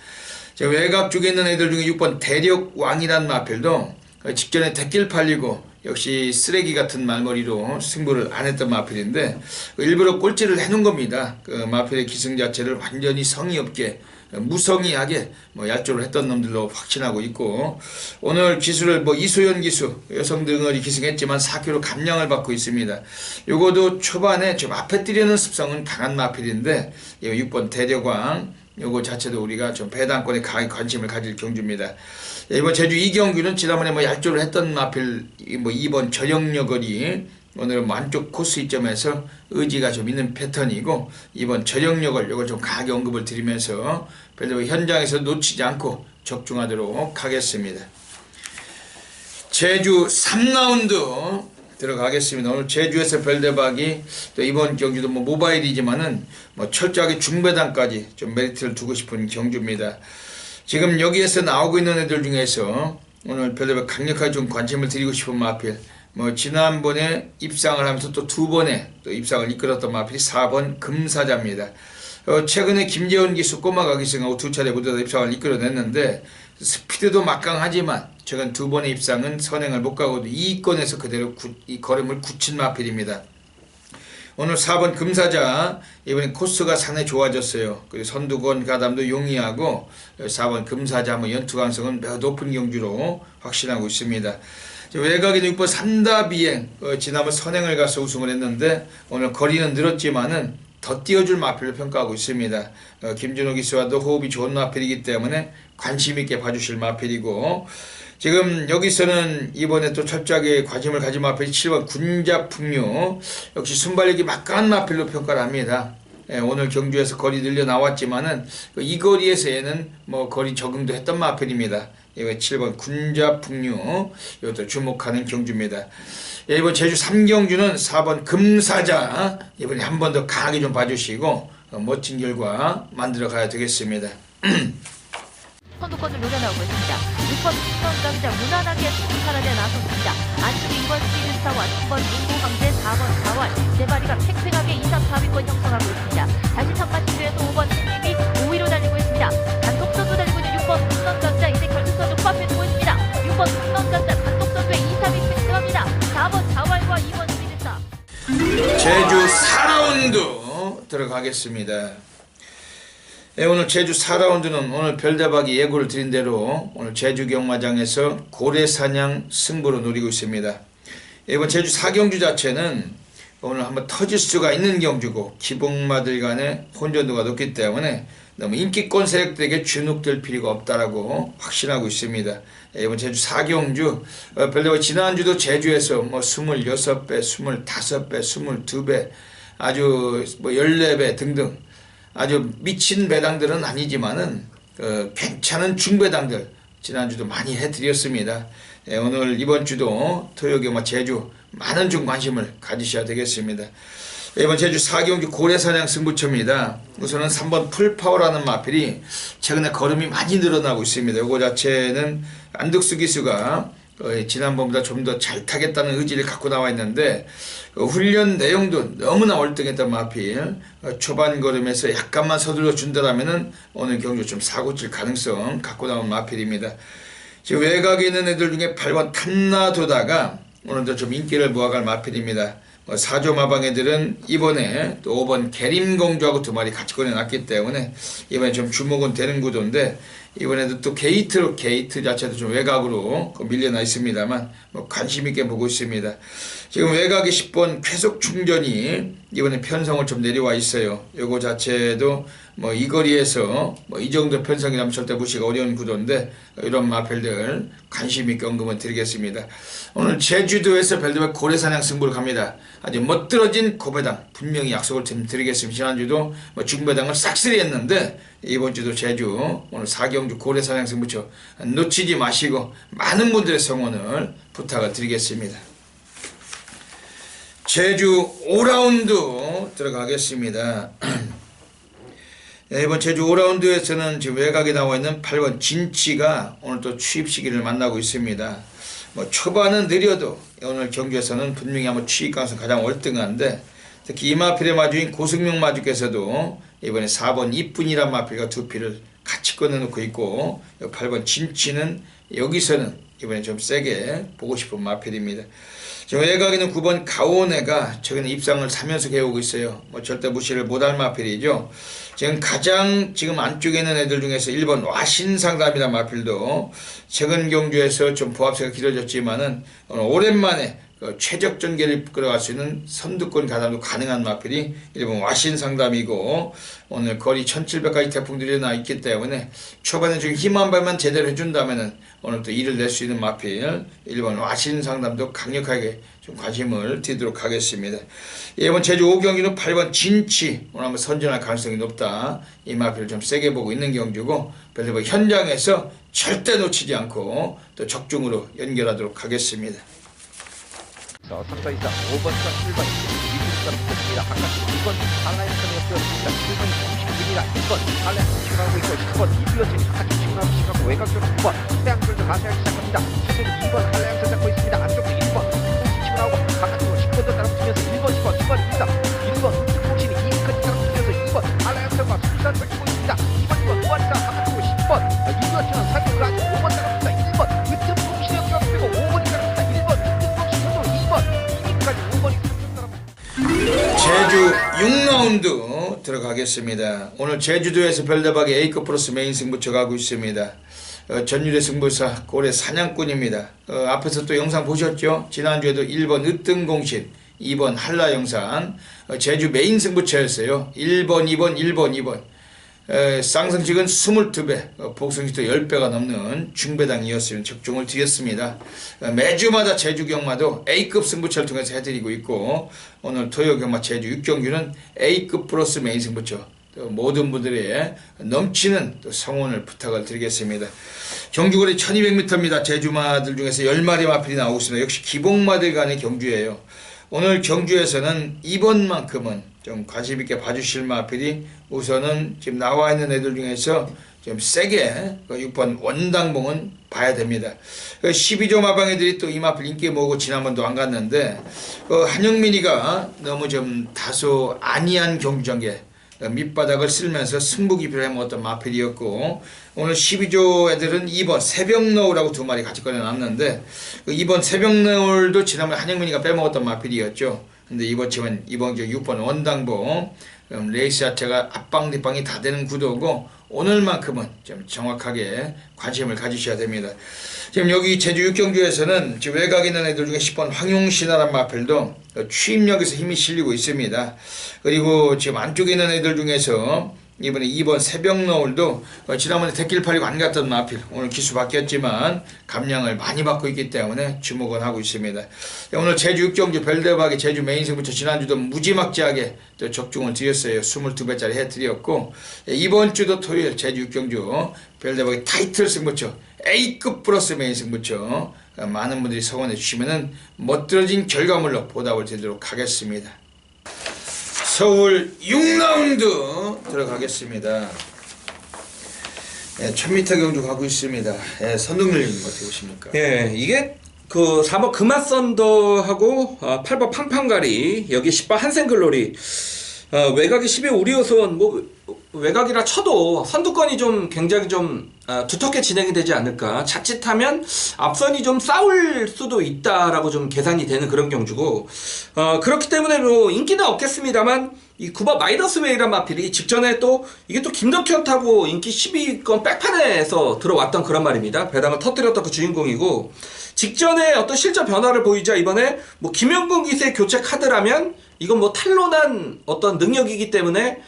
외곽 쪽에 있는 애들 중에 6번 대력왕이란 마필도 직전에 대길 팔리고 역시 쓰레기 같은 말머리로 승부를 안 했던 마필인데 일부러 꼴찌를 해놓은 겁니다. 그 마필의 기승 자체를 완전히 성의 없게 무성의하게 뭐 얄조를 했던 놈들로 확신하고 있고 오늘 기술을 뭐 이소연 기수 여성 등을이 기승했지만 4kg 감량을 받고 있습니다. 요거도 초반에 좀 앞에 뛰려는 습성은 강한 마필인데 6번 대력왕 요거 자체도 우리가 좀 배당권에 강하게 관심을 가질 경주입니다. 이번 제주 이 경주는 지난번에 뭐 얄조를 했던 마필 뭐 2번 저력여걸이 오늘은 뭐 안쪽 코스 이점에서 의지가 좀 있는 패턴이고, 이번 저력여걸 요걸 좀 강하게 언급을 드리면서 별도 현장에서 놓치지 않고 적중하도록 하겠습니다. 제주 3라운드 들어가겠습니다. 오늘 제주에서 별대박이 또 이번 경주도 뭐 모바일이지만은 뭐 철저하게 중배당까지 좀 메리트를 두고 싶은 경주입니다. 지금 여기에서 나오고 있는 애들 중에서 오늘 별대박 강력하게 좀 관심을 드리고 싶은 마필, 뭐 지난번에 입상을 하면서 또 두 번에 또 입상을 이끌었던 마필이 4번 금사자입니다. 최근에 김재원 기수 꼬마가 기승하고 두 차례 모두 다 입상을 이끌어냈는데 스피드도 막강하지만 최근 두 번의 입상은 선행을 못 가고도 2위권에서 그대로 이 걸음을 굳힌 마필입니다. 오늘 4번 금사자 이번에 코스가 상당히 좋아졌어요. 그리고 선두권 가담도 용이하고 4번 금사자 뭐 연투 가능성은 매우 높은 경주로 확신하고 있습니다. 외곽에는 6번 삼다비행 지난번 선행을 가서 우승을 했는데 오늘 거리는 늘었지만은 더 띄워줄 마필로 평가하고 있습니다. 김준호 기수와도 호흡이 좋은 마필이기 때문에 관심 있게 봐주실 마필이고, 지금 여기서는 이번에 또 철저하게 관심을 가진 마필이 7번 군자풍류, 역시 순발력이 막강한 마필로 평가를 합니다. 오늘 경주에서 거리 늘려 나왔지만은 이 거리에서 얘는 뭐 거리 적응도 했던 마필입니다. 이번 7번 군자풍류 이것도 주목하는 경주입니다. 이번 제주 3경주는 4번 금사자 이번에 한 번 더 강하게 좀 봐주시고 멋진 결과 만들어 가야 되겠습니다. 선두권을 노려나오고 있습니다. 6번 신선감자 무난하게 승차라에 나섰습니다. 안쪽에 2번 시즌스타와 3번 문고강제 4번 자활 제바리가 팽팽하게 2, 3, 4위권 형성하고 있습니다. 다시 3번 시류에서 5번 승림이 5위로 달리고 있습니다. 단독선두 달리고 있는 6번 풍선감자 이제 결승선을 코앞에 두고 있습니다. 6번 풍선감자 단독선두에 2, 3위 팽팽합니다. 4번 자활과 2번 시즌스타. 제주 4라운드 들어가겠습니다. 오늘 제주 4라운드는 오늘 별대박이 예고를 드린 대로 오늘 제주 경마장에서 고래사냥 승부로 노리고 있습니다. 이번 제주 4경주 자체는 오늘 한번 터질 수가 있는 경주고 기복마들 간의 혼전도가 높기 때문에 너무 인기권 세력들에게 주눅될 필요가 없다라고 확신하고 있습니다. 이번 제주 4경주 별대박 지난주도 제주에서 뭐 26배, 25배, 22배 아주 뭐 14배 등등 아주 미친 배당들은 아니지만은 괜찮은 중배당들 지난주도 많이 해드렸습니다. 오늘 이번 주도 토요경마 제주 많은 중 관심을 가지셔야 되겠습니다. 이번 제주 4경주 고래사냥 승부처입니다. 우선은 3번 풀파워라는 마필이 최근에 걸음이 많이 늘어나고 있습니다. 이거 자체는 안득수 기수가 지난번보다 좀 더 잘 타겠다는 의지를 갖고 나와 있는데 훈련 내용도 너무나 월등했던 마필, 초반 걸음에서 약간만 서둘러 준다라면은 오늘 경주 좀 사고칠 가능성 갖고 나온 마필입니다. 지금 외곽에 있는 애들 중에 8번 탐나도다가 오늘도 좀 인기를 모아갈 마필입니다. 4조 마방 애들은 이번에 또 5번 계림공주하고 두 마리 같이 꺼내놨기 때문에 이번에 좀 주목은 되는 구도인데, 이번에도 또 게이트 자체도 좀 외곽으로 밀려나 있습니다만 뭐 관심 있게 보고 있습니다. 지금 외곽에 10번 쾌속 충전이 이번에 편성을 좀 내려와 있어요. 요거 자체도 뭐 이 거리에서 뭐 이 정도 편성이라면 절대 무시가 어려운 구도인데 이런 마필들 관심 있게 언급을 드리겠습니다. 오늘 제주도에서 별도의 고래사냥 승부를 갑니다. 아주 멋들어진 고배당 분명히 약속을 드리겠습니다. 지난주도 뭐 중배당을 싹쓸이 했는데 이번 주도 제주 오늘 4경주 고래사냥 승부처 놓치지 마시고 많은 분들의 성원을 부탁을 드리겠습니다. 제주 5라운드 들어가겠습니다. 이번 제주 5라운드에서는 지금 외곽에 나와 있는 8번 진치가 오늘 또 취입 시기를 만나고 있습니다. 뭐 초반은 느려도 오늘 경주에서는 분명히 한번 취입 가능성 가장 월등한데, 특히 이 마필의 마주인 고승명 마주께서도 이번에 4번 이쁜이란 마필과 두 피를 같이 꺼내놓고 있고, 8번 진치는 여기서는 이번에 좀 세게 보고 싶은 마필입니다. 지금 외곽에는 9번 가오네가 최근에 입상을 3연속 해오고 있어요. 뭐 절대 무시를 못할 마필이죠. 지금 가장 지금 안쪽에 있는 애들 중에서 1번 와신상담이라는 마필도 최근 경주에서 좀 부합세가 길어졌지만은 오랜만에 최적 전개를 끌어갈 수 있는 선두권 가담도 가능한 마필이 1번 와신 상담이고 오늘 거리 1700까지 태풍들이 나 있기 때문에 초반에 좀 힘 한 발만 제대로 해준다면은 오늘 또 일을 낼 수 있는 마필 1번 와신 상담도 강력하게 좀 관심을 드리도록 하겠습니다. 이번 제주 5경기는 8번 진치 오늘 한번 선전할 가능성이 높다. 이 마필을 좀 세게 보고 있는 경주고 별로 현장에서 절대 놓치지 않고 또 적중으로 연결하도록 하겠습니다. 3번 이상 5번과 7번이 미국사람 붙습니다. 바깥 2번 한라인 선에서 뛰어듭니다. 7번이 공식입니다. 2번 한라인 치고나오고 있고 10번 이비어진이 바깥쪽 치고나오고 시작하고 외곽쪽으로 9번 태양줄도 가세하기 시작합니다. 2번 한라인 선 잡고 있습니다. 안쪽도 1번 치고나오고 바깥쪽으로 10번도 따라붙으면서 1번 10번 2번 입니다. 1번 공신이 2위까지 따라붙으면서 2번 한라인 선과 수산을 걸치고 있습니다. 2번 2번 또한자 바깥쪽으로 10번 이비어진은 살고 그 안쪽 5번 따라붙습니다. 1번 으뜸 공신이 뛰어들고 5번이 따라붙습니다. 1번 으뜸 공신 선도 2번 2위까지 5번이 제주 6라운드 들어가겠습니다. 오늘 제주도에서 별다방의 A급 플러스 메인 승부처 가고 있습니다. 전율의 승부사 고래 사냥꾼입니다. 앞에서 또 영상 보셨죠? 지난주에도 1번 으뜸공신 2번 한라 영상 제주 메인 승부처였어요. 1번 2번 1번 2번 쌍승식은 22배 복승식도 10배가 넘는 중배당이었으면 적중을 드렸습니다. 매주마다 제주 경마도 A급 승부처를 통해서 해드리고 있고 오늘 토요 경마 제주 6경주는 A급 플러스 메인 승부처 모든 분들의 넘치는 또 성원을 부탁을 드리겠습니다. 경주거리 1200m입니다. 제주마들 중에서 10마리 마필이 나오고 있습니다. 역시 기복마들 간의 경주예요. 오늘 경주에서는 이번만큼은 좀 관심 있게 봐주실 마필이 우선은 지금 나와 있는 애들 중에서 좀 세게 6번 원당봉은 봐야 됩니다. 12조 마방 애들이 또 이 마필 인기 모으고 지난번도 안 갔는데 한영민이가 너무 좀 다소 아니한 경주전개 밑바닥을 쓸면서 승부기표를 해먹었던 마필이었고 오늘 12조 애들은 2번 새벽너울하고 두 마리 같이 꺼내놨는데 2번 새벽너울도 지난번에 한영민이가 빼먹었던 마필이었죠. 근데 이번 치면 이번 주 6번 원당봉 레이스 자체가 앞방 뒷방이 다 되는 구도고 오늘만큼은 좀 정확하게 관심을 가지셔야 됩니다. 지금 여기 제주 6경주에서는 지금 외곽에 있는 애들 중에 10번 황용신하란 마필도 추임력에서 힘이 실리고 있습니다. 그리고 지금 안쪽에 있는 애들 중에서 이번에 2번 새벽너울도 지난번에 대길팔이고 안 갔던 마필 오늘 기수 바뀌었지만 감량을 많이 받고 있기 때문에 주목은 하고 있습니다. 오늘 제주 6경주 별대박의 제주 메인 승부처 지난주도 무지막지하게 또 적중을 드렸어요. 22배짜리 해드렸고 이번 주도 토요일 제주 6경주 별대박의 타이틀 승부처 A급 플러스 메인 승부처 많은 분들이 성원해 주시면 멋들어진 결과물로 보답을 드리도록 하겠습니다. 서울 6라운드 들어가겠습니다. 1000m 경주 가고 있습니다. 선동열님 어떻게 보십니까? 예, 이게 그 4번 금화썬더하고 8번 팡팡가리 여기 10번 한생글로리 외곽이 10의 우리호선 뭐 외곽이라 쳐도 선두권이 좀 굉장히 좀 두텁게 진행이 되지 않을까. 자칫하면 앞선이 좀 싸울 수도 있다라고 좀 계산이 되는 그런 경주고 그렇기 때문에 뭐 인기는 없겠습니다만 이 9번 마이너스웨이란 마필이 직전에 또 이게 또 김덕현 타고 인기 10위권 백판에서 들어왔던 그런 말입니다. 배당을 터뜨렸던 그 주인공이고 직전에 어떤 실전 변화를 보이자 이번에 뭐 김영gun 기세 교체 카드라면 이건 뭐 탄론한 어떤 능력이기 때문에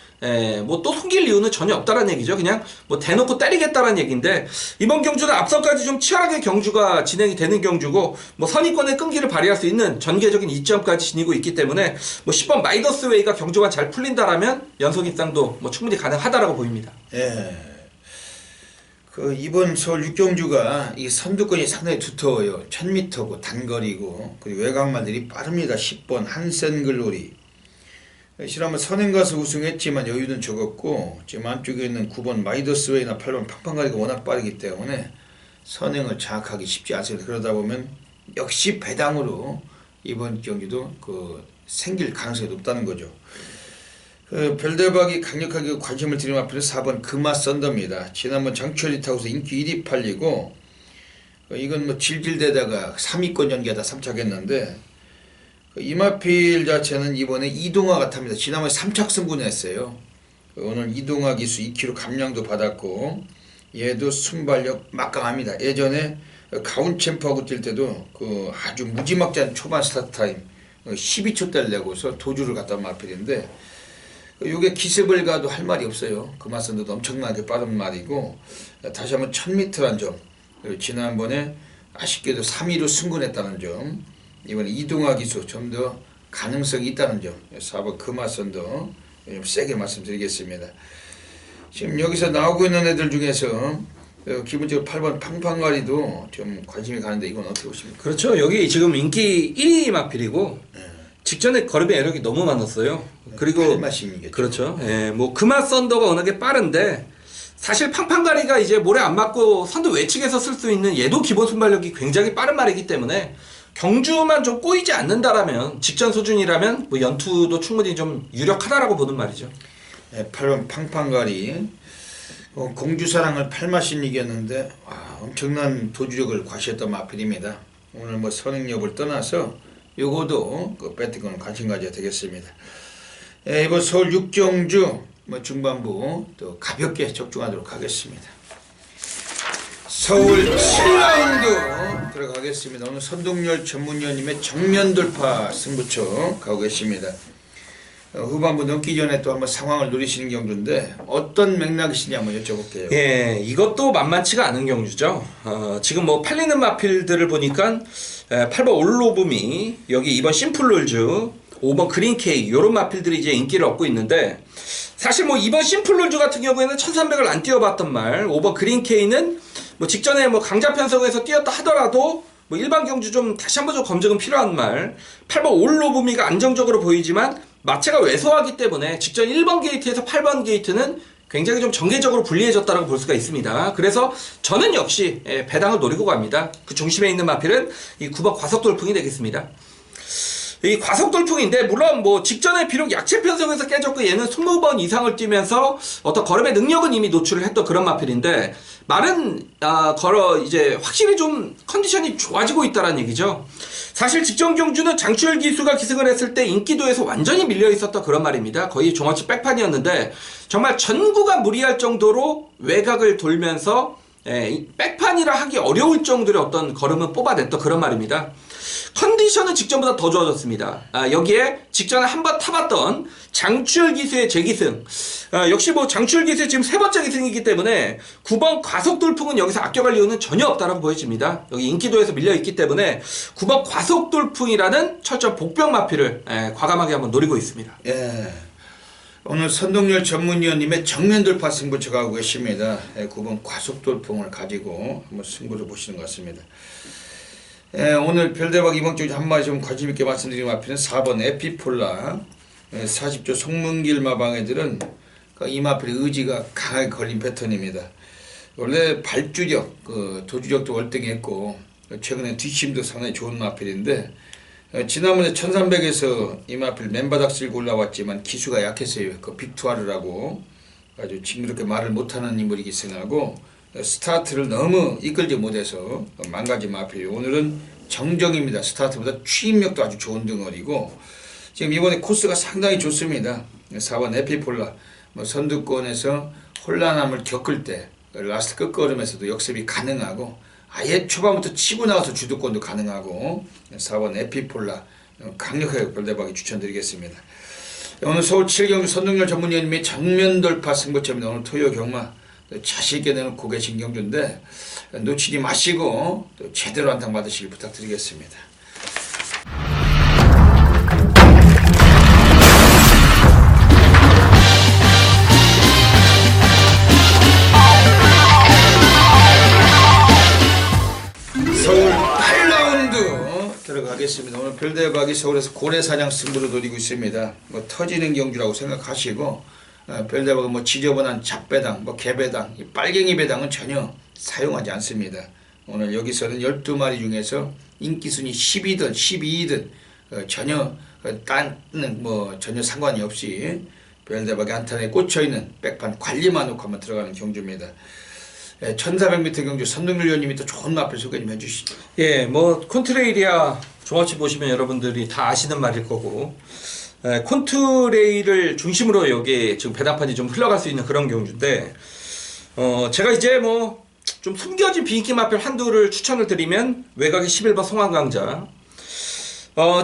뭐 또 숨길 이유는 전혀 없다라는 얘기죠. 그냥 뭐 대놓고 때리겠다라는 얘기인데 이번 경주는 앞선까지 좀 치열하게 경주가 진행이 되는 경주고 뭐 선의권의 끈기를 발휘할 수 있는 전개적인 이점까지 지니고 있기 때문에 뭐 10번 마이너스웨이가 경주가 잘 풀린다라면 연속 입상도 뭐 충분히 가능하다라고 보입니다. 예. 그 이번 서울 6경주가 이 선두권이 상당히 두터워요. 1000m고 단거리고 그리고 외곽마들이 빠릅니다. 10번 한센글로리 실한번 선행가서 우승했지만 여유는 적었고 지금 안쪽에 있는 9번 마이더스웨이나 8번 팡팡가리가 워낙 빠르기 때문에 선행을 장악하기 쉽지 않습니다. 그러다 보면 역시 배당으로 이번 경기도 생길 가능성이 높다는 거죠. 별대박이 강력하게 관심을 드리는 마필은 4번 금화썬더입니다. 지난번 장철이 타고서 인기 1위 팔리고 이건 뭐 질질대다가 3위권 연기하다 3착했는데 이 마필 자체는 이번에 이동화가 탑니다. 지난번에 3착 승부했어요. 오늘 이동화 기수 2kg 감량도 받았고 얘도 순발력 막강합니다. 예전에 가운 챔프하고 뛸 때도 그 아주 무지막지한 초반 스타트 타임 12초대를 내고서 도주를 갔단 마필인데 이게 기습을 가도 할 말이 없어요. 그마선도 엄청나게 빠른 말이고 다시 한번 1000m란 점 그리고 지난번에 아쉽게도 3위로 승군했다는 점 이번에 이동화 기수 좀 더 가능성이 있다는 점 4번 그마선도 좀 세게 말씀드리겠습니다. 지금 여기서 나오고 있는 애들 중에서 기본적으로 8번 팡팡가리도 좀 관심이 가는데 이건 어떻게 보십니까? 그렇죠. 여기 지금 인기 1위 마필이고 직전에 걸음의 애력이 너무 많았어요. 그리고 팔마신이겠죠. 그렇죠. 예, 뭐 금화 썬더가 워낙에 빠른데 사실 팡팡가리가 이제 모래 안 맞고 선두 외측에서 쓸 수 있는 얘도 기본 순발력이 굉장히 빠른 말이기 때문에 경주만 좀 꼬이지 않는다라면 직전 수준이라면 뭐 연투도 충분히 좀 유력하다라고 보는 말이죠. 8번 팡팡가리 공주사랑을 팔마신 이겼는데 엄청난 도주력을 과시했던 마필입니다. 오늘 뭐 선행 여부를 떠나서 요거도 그 배트건 관심 가져야 되겠습니다. 이번 서울 육경주 뭐 중반부 또 가볍게 적중하도록 하겠습니다. 서울 7라운드 들어가겠습니다. 오늘 선동열 전문위원님의 정면 돌파 승부처 가고 계십니다. 후반부 넘기 전에 또 한번 상황을 누리시는 경주인데 어떤 맥락이시냐 한번 여쭤볼게요. 예, 이것도 만만치가 않은 경주죠. 지금 뭐 팔리는 마필들을 보니까 8번 올로브미, 여기 2번 심플롤즈, 5번 그린케이 요런 마필들이 이제 인기를 얻고 있는데 사실 뭐 2번 심플롤즈 같은 경우에는 1300을 안 뛰어봤던 말, 5번 그린케이는 뭐 직전에 뭐 강자 편성에서 뛰었다 하더라도 뭐 일반 경주 좀 다시 한번 좀 검증은 필요한 말, 8번 올로브미가 안정적으로 보이지만 마체가 왜소하기 때문에 직전 1번 게이트에서 8번 게이트는 굉장히 좀 정계적으로 불리해졌다고 볼 수가 있습니다. 그래서 저는 역시 배당을 노리고 갑니다. 그 중심에 있는 마필은 이 9번 과속돌풍이 되겠습니다. 이 과속돌풍인데 물론 뭐 직전에 비록 약체 편성에서 깨졌고 얘는 20번 이상을 뛰면서 어떤 걸음의 능력은 이미 노출을 했던 그런 마필인데 말은 이제 확실히 좀 컨디션이 좋아지고 있다는 얘기죠. 사실 직전 경주는 장추열 기수가 기승을 했을 때 인기도에서 완전히 밀려 있었던 그런 말입니다. 거의 종합치 백판이었는데 정말 전구가 무리할 정도로 외곽을 돌면서 백판이라 하기 어려울 정도의 어떤 걸음을 뽑아냈던 그런 말입니다. 컨디션은 직전보다 더 좋아졌습니다. 여기에 직전에 한번 타봤던 장추열 기수의 재기승, 역시 뭐 장추열 기수의 지금 세 번째 기승이기 때문에 9번 과속돌풍은 여기서 아껴갈 이유는 전혀 없다라고 보여집니다. 여기 인기도에서 밀려있기 때문에 9번 과속돌풍이라는 철저한 복병 마필을 과감하게 한번 노리고 있습니다. 예. 오늘 선동열 전문위원님의 정면 돌파 승부처 가고 계십니다. 9번 과속돌풍을 가지고 한번 승부를 보시는 것 같습니다. 오늘 별대박 이번 주 한 마디 좀 관심 있게 말씀드리는 마필은 4번 에피폴라 40조 송문길 마방애들은 이 마필의 의지가 강하게 걸린 패턴입니다. 원래 발주력, 도주력도 월등했고 최근에 뒷심도 상당히 좋은 마필인데 지난번에 1300에서 이 마필 맨바닥 쓸고 올라왔지만 기수가 약했어요. 그 빅투아르라고 아주 징그럽게 말을 못하는 인물이 기승하고 스타트를 너무 이끌지 못해서 망가진 마필이에요. 오늘은 정정입니다. 스타트보다 추임력도 아주 좋은 덩어리고 지금 이번에 코스가 상당히 좋습니다. 4번 에피폴라 선두권에서 혼란함을 겪을 때 라스트 끝걸음에서도 역습이 가능하고 아예 초반부터 치고 나와서 주도권도 가능하고 4번 에피폴라 강력하게 별대박이 추천드리겠습니다. 오늘 서울 7경주 선동열 전문위원님의 정면 돌파 승부처입니다. 오늘 토요 경마 자신있게 내놓고 계신 경주인데 놓치지 마시고 또 제대로 한탕 받으시길 부탁드리겠습니다. 서울 8라운드 들어가겠습니다. 오늘 별대박이 서울에서 고래사냥 승부를 노리고 있습니다. 뭐 터지는 경주라고 생각하시고 별대박은 뭐 지저분한 잡배당, 뭐 개배당, 빨갱이 배당은 전혀 사용하지 않습니다. 오늘 여기서는 12마리 중에서 인기순위 10이든 12이든 전혀 딴는 뭐 전혀 상관이 없이 별대박의 한탄에 꽂혀있는 백판 관리만 놓고 한번 들어가는 경주입니다. 1400m 경주 선동열 위원님이 또 좋은 마필 소개 좀 해주시죠. 예, 뭐 콘트레일이야 종합치 보시면 여러분들이 다 아시는 말일 거고 콘트레일을 중심으로 여기 지금 배당판이 좀 흘러갈 수 있는 그런 경주인데 제가 이제 뭐 좀 숨겨진 비인기 마필 한두를 추천을 드리면 외곽의 11번 송환강자.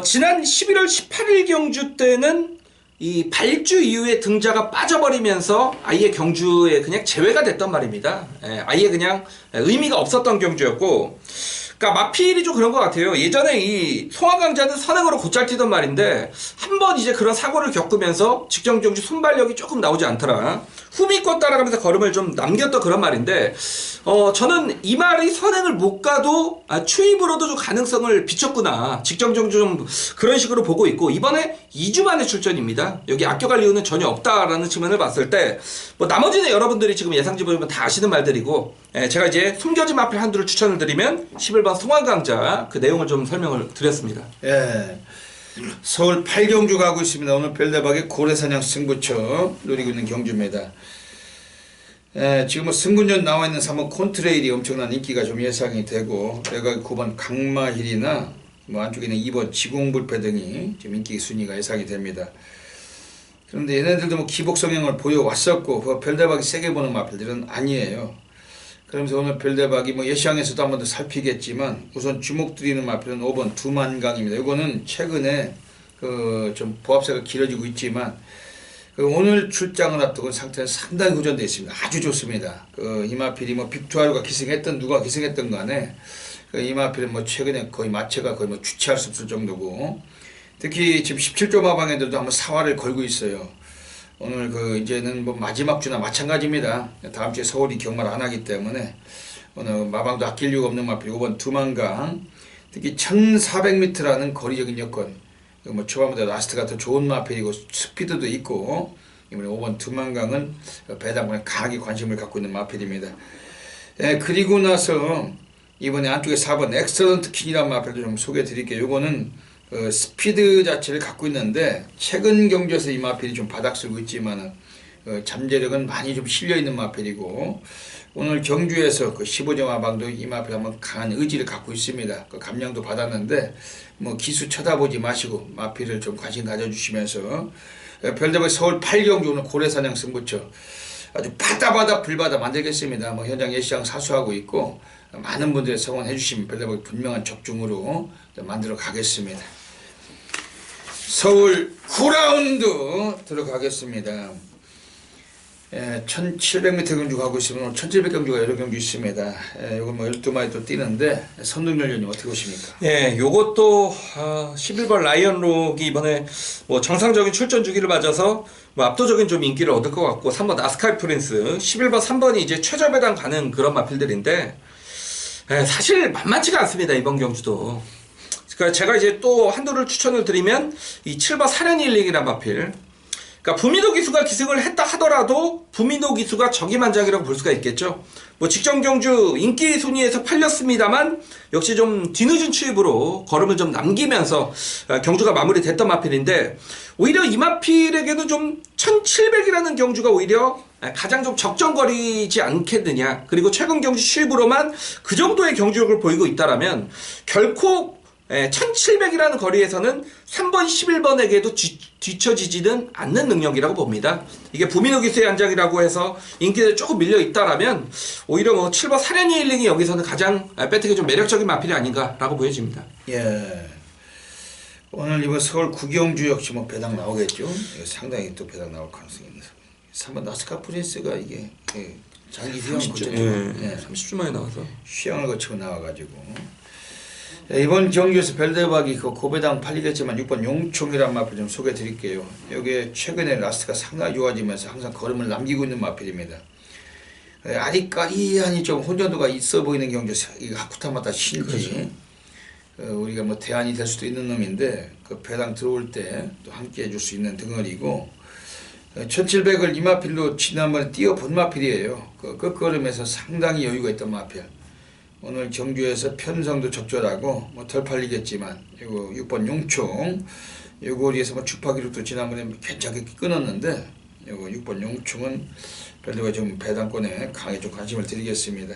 지난 11월 18일 경주 때는 이 발주 이후에 등자가 빠져버리면서 아예 경주에 그냥 제외가 됐단 말입니다. 아예 그냥 의미가 없었던 경주였고, 그러니까 마필이 좀 그런 것 같아요. 예전에 이 송환강자는 선행으로 곧잘 뛰던 말인데 한번 이제 그런 사고를 겪으면서 직전 경주 순발력이 조금 나오지 않더라. 후미권 따라가면서 걸음을 좀 남겼던 그런 말인데, 저는 이 말이 선행을 못 가도 추입으로도 좀 가능성을 비췄구나. 직전 경주 좀 그런 식으로 보고 있고, 이번에 2주 만에 출전입니다. 여기 아껴갈 이유는 전혀 없다라는 측면을 봤을 때, 뭐 나머지는 여러분들이 지금 예상지 보면 다 아시는 말들이고, 제가 이제 숨겨진 마필 한두를 추천을 드리면 11번 송환강자 그 내용을 좀 설명을 드렸습니다. 예. 서울 8경주 가고 있습니다. 오늘 별대박의 고래사냥 승부처 노리고 있는 경주입니다. 지금 뭐 승군전 나와 있는 3번 콘트레일이 엄청난 인기가 좀 예상이 되고, 외곽 9번 강마힐이나 뭐 안쪽에 있는 2번 지공불패 등이 지금 인기 순위가 예상이 됩니다. 그런데 얘네들도 뭐 기복 성향을 보여왔었고, 별대박이 세게 보는 마필들은 아니에요. 그러면서 오늘 별대박이 뭐 예시장에서도 한 번 더 살피겠지만, 우선 주목 드리는 마필은 5번 두만강입니다. 이거는 최근에 좀 보합세가 길어지고 있지만, 오늘 출장을 앞두고 상태는 상당히 호전되어 있습니다. 아주 좋습니다. 이 마필이 뭐 빅투아루가 기승했던 누가 기승했던 간에 이 마필은 뭐 최근에 거의 마체가 거의 뭐 주체할 수 없을 정도고, 특히 지금 17조 마방애들도 한번 사활을 걸고 있어요. 오늘 이제는 뭐 마지막 주나 마찬가지입니다. 다음 주에 서울이 경마를 안 하기 때문에 오늘 마방도 아낄 이유가 없는 마필 5번 두만강, 특히 1400m라는 거리적인 여건, 뭐 초반보다 라스트가 더 좋은 마필이고 스피드도 있고, 이번에 5번 두만강은 배당권에 강하게 관심을 갖고 있는 마필입니다. 그리고 나서 이번에 안쪽에 4번 엑셀런트 킹이라는 마필도 좀 소개해 드릴게요. 이거는 스피드 자체를 갖고 있는데 최근 경주에서 이 마필이 좀 바닥설고 있지만 잠재력은 많이 좀 실려있는 마필이고, 오늘 경주에서 15점 마방도 이 마필 한번 강한 의지를 갖고 있습니다. 감량도 받았는데 뭐 기수 쳐다보지 마시고 마필을 좀 관심 가져주시면서, 별대박 서울 8경주 오늘 고래사냥 승부처 아주 바다바다 불바다 만들겠습니다. 뭐 현장 예시장 사수하고 있고, 많은 분들의 성원해 주시면 별대박이 분명한 적중으로 만들어 가겠습니다. 서울 9라운드 들어가겠습니다. 1700m 경주 가고 있으면 오늘 1700경주가 여러 경주 있습니다. 이건 뭐 12마리 또 뛰는데 선동열연이 어떻게 보십니까? 예, 요것도 11번 라이언록이 이번에 뭐 정상적인 출전 주기를 맞아서 뭐 압도적인 좀 인기를 얻을 것 같고, 3번 나스카이 프린스, 11번 3번이 이제 최저 배당 가는 그런 마필들인데, 사실 만만치가 않습니다. 이번 경주도. 그러니까 제가 이제 또 한두를 추천을 드리면 이 7번 사련일링이란 마필. 그러니까 부미도 기수가 기승을 했다 하더라도 부미도 기수가 적임한장이라고 볼 수가 있겠죠. 뭐 직전 경주 인기 순위에서 팔렸습니다만 역시 좀 뒤늦은 추입으로 걸음을 좀 남기면서 경주가 마무리됐던 마필인데, 오히려 이 마필에게도 좀 1700이라는 경주가 오히려 가장 좀 적정거리지 않겠느냐. 그리고 최근 경주 추입으로만 그 정도의 경주력을 보이고 있다라면 결코 1700이라는 거리에서는 3번 11번에게도 뒤처지지는 않는 능력이라고 봅니다. 이게 부민호 기수의 안장이라고 해서 인기가 조금 밀려 있다라면 오히려 뭐 7번 사련이 힐링이 여기서는 가장 배트가 좀 매력적인 마필이 아닌가라고 보여집니다. 예. 오늘 이번 서울 구경주 역시 뭐 배당 나오겠죠. 상당히 또 배당 나올 가능성이 있는 3번 나스카 프린스가 이게 장기 휴양 30주 만에 나와서 휴양을 거치고 나와가지고, 이번 경기에서 별대박이 고배당 팔리겠지만 6번 용총이라는 마필 좀 소개해 드릴게요. 여기에 최근에 라스트가 상당히 좋아지면서 항상 걸음을 남기고 있는 마필입니다. 아리까리하니 좀 혼전도가 있어 보이는 경주에서 하쿠타마타 신지, 우리가 뭐 대안이 될 수도 있는 놈인데 배당 들어올 때 또 함께 해줄 수 있는 등어리고, 1700을 이 마필로 지난번에 뛰어본 마필이에요. 끝걸음에서 상당히 여유가 있던 마필. 오늘 경주에서 편성도 적절하고 뭐 덜 팔리겠지만, 이거 6번 용총, 요거리에서 뭐 주파기록도 지난번에 괜찮게 끊었는데, 이거 6번 용총은 별도가 좀 배당권에 강하게 좀 관심을 드리겠습니다.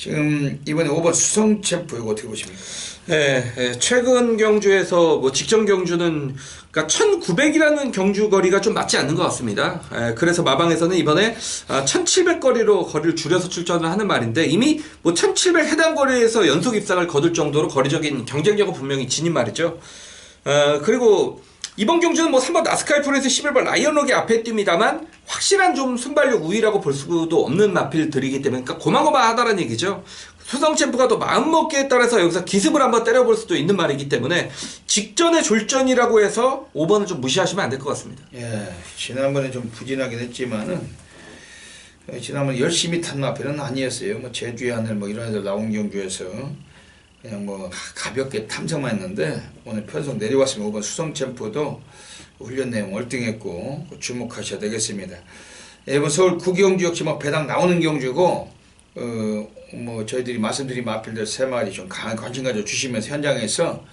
지금 이번에 5번 수성 챔프 이거 어떻게 보십니까? 네, 최근 경주에서 뭐 직전 경주는 그러니까 1900이라는 경주 거리가 좀 맞지 않는 것 같습니다. 그래서 마방에서는 이번에 1700거리로 거리를 줄여서 출전을 하는 말인데 이미 뭐 1700 해당 거리에서 연속 입상을 거둘 정도로 거리적인 경쟁력은 분명히 지닌 말이죠. 그리고 이번 경주는 뭐 3번 나스카이 프로레스 11번 라이언록이 앞에 뜁니다만 확실한 좀 순발력 우위라고 볼 수도 없는 마필들이기 때문에 그러니까 고만고만하다는 얘기죠. 수성 챔프가 또 마음먹기에 따라서 여기서 기습을 한번 때려볼 수도 있는 말이기 때문에 직전의 졸전이라고 해서 5번을 좀 무시하시면 안 될 것 같습니다. 예, 지난번에 좀 부진하긴 했지만은 지난번 열심히 탄 마필은 아니었어요. 뭐 제주의 하늘 뭐 이런 애들 나온 경주에서 그냥 뭐 가볍게 탐색만 했는데 오늘 편성 내려왔으면 5번 수성 챔프도 훈련 내용 월등했고 주목하셔야 되겠습니다. 이번 서울 구경주 역시 뭐 배당 나오는 경주고 뭐 저희들이 말씀드린 마필들 3마리 좀 강한 관심 가져 주시면서 현장에서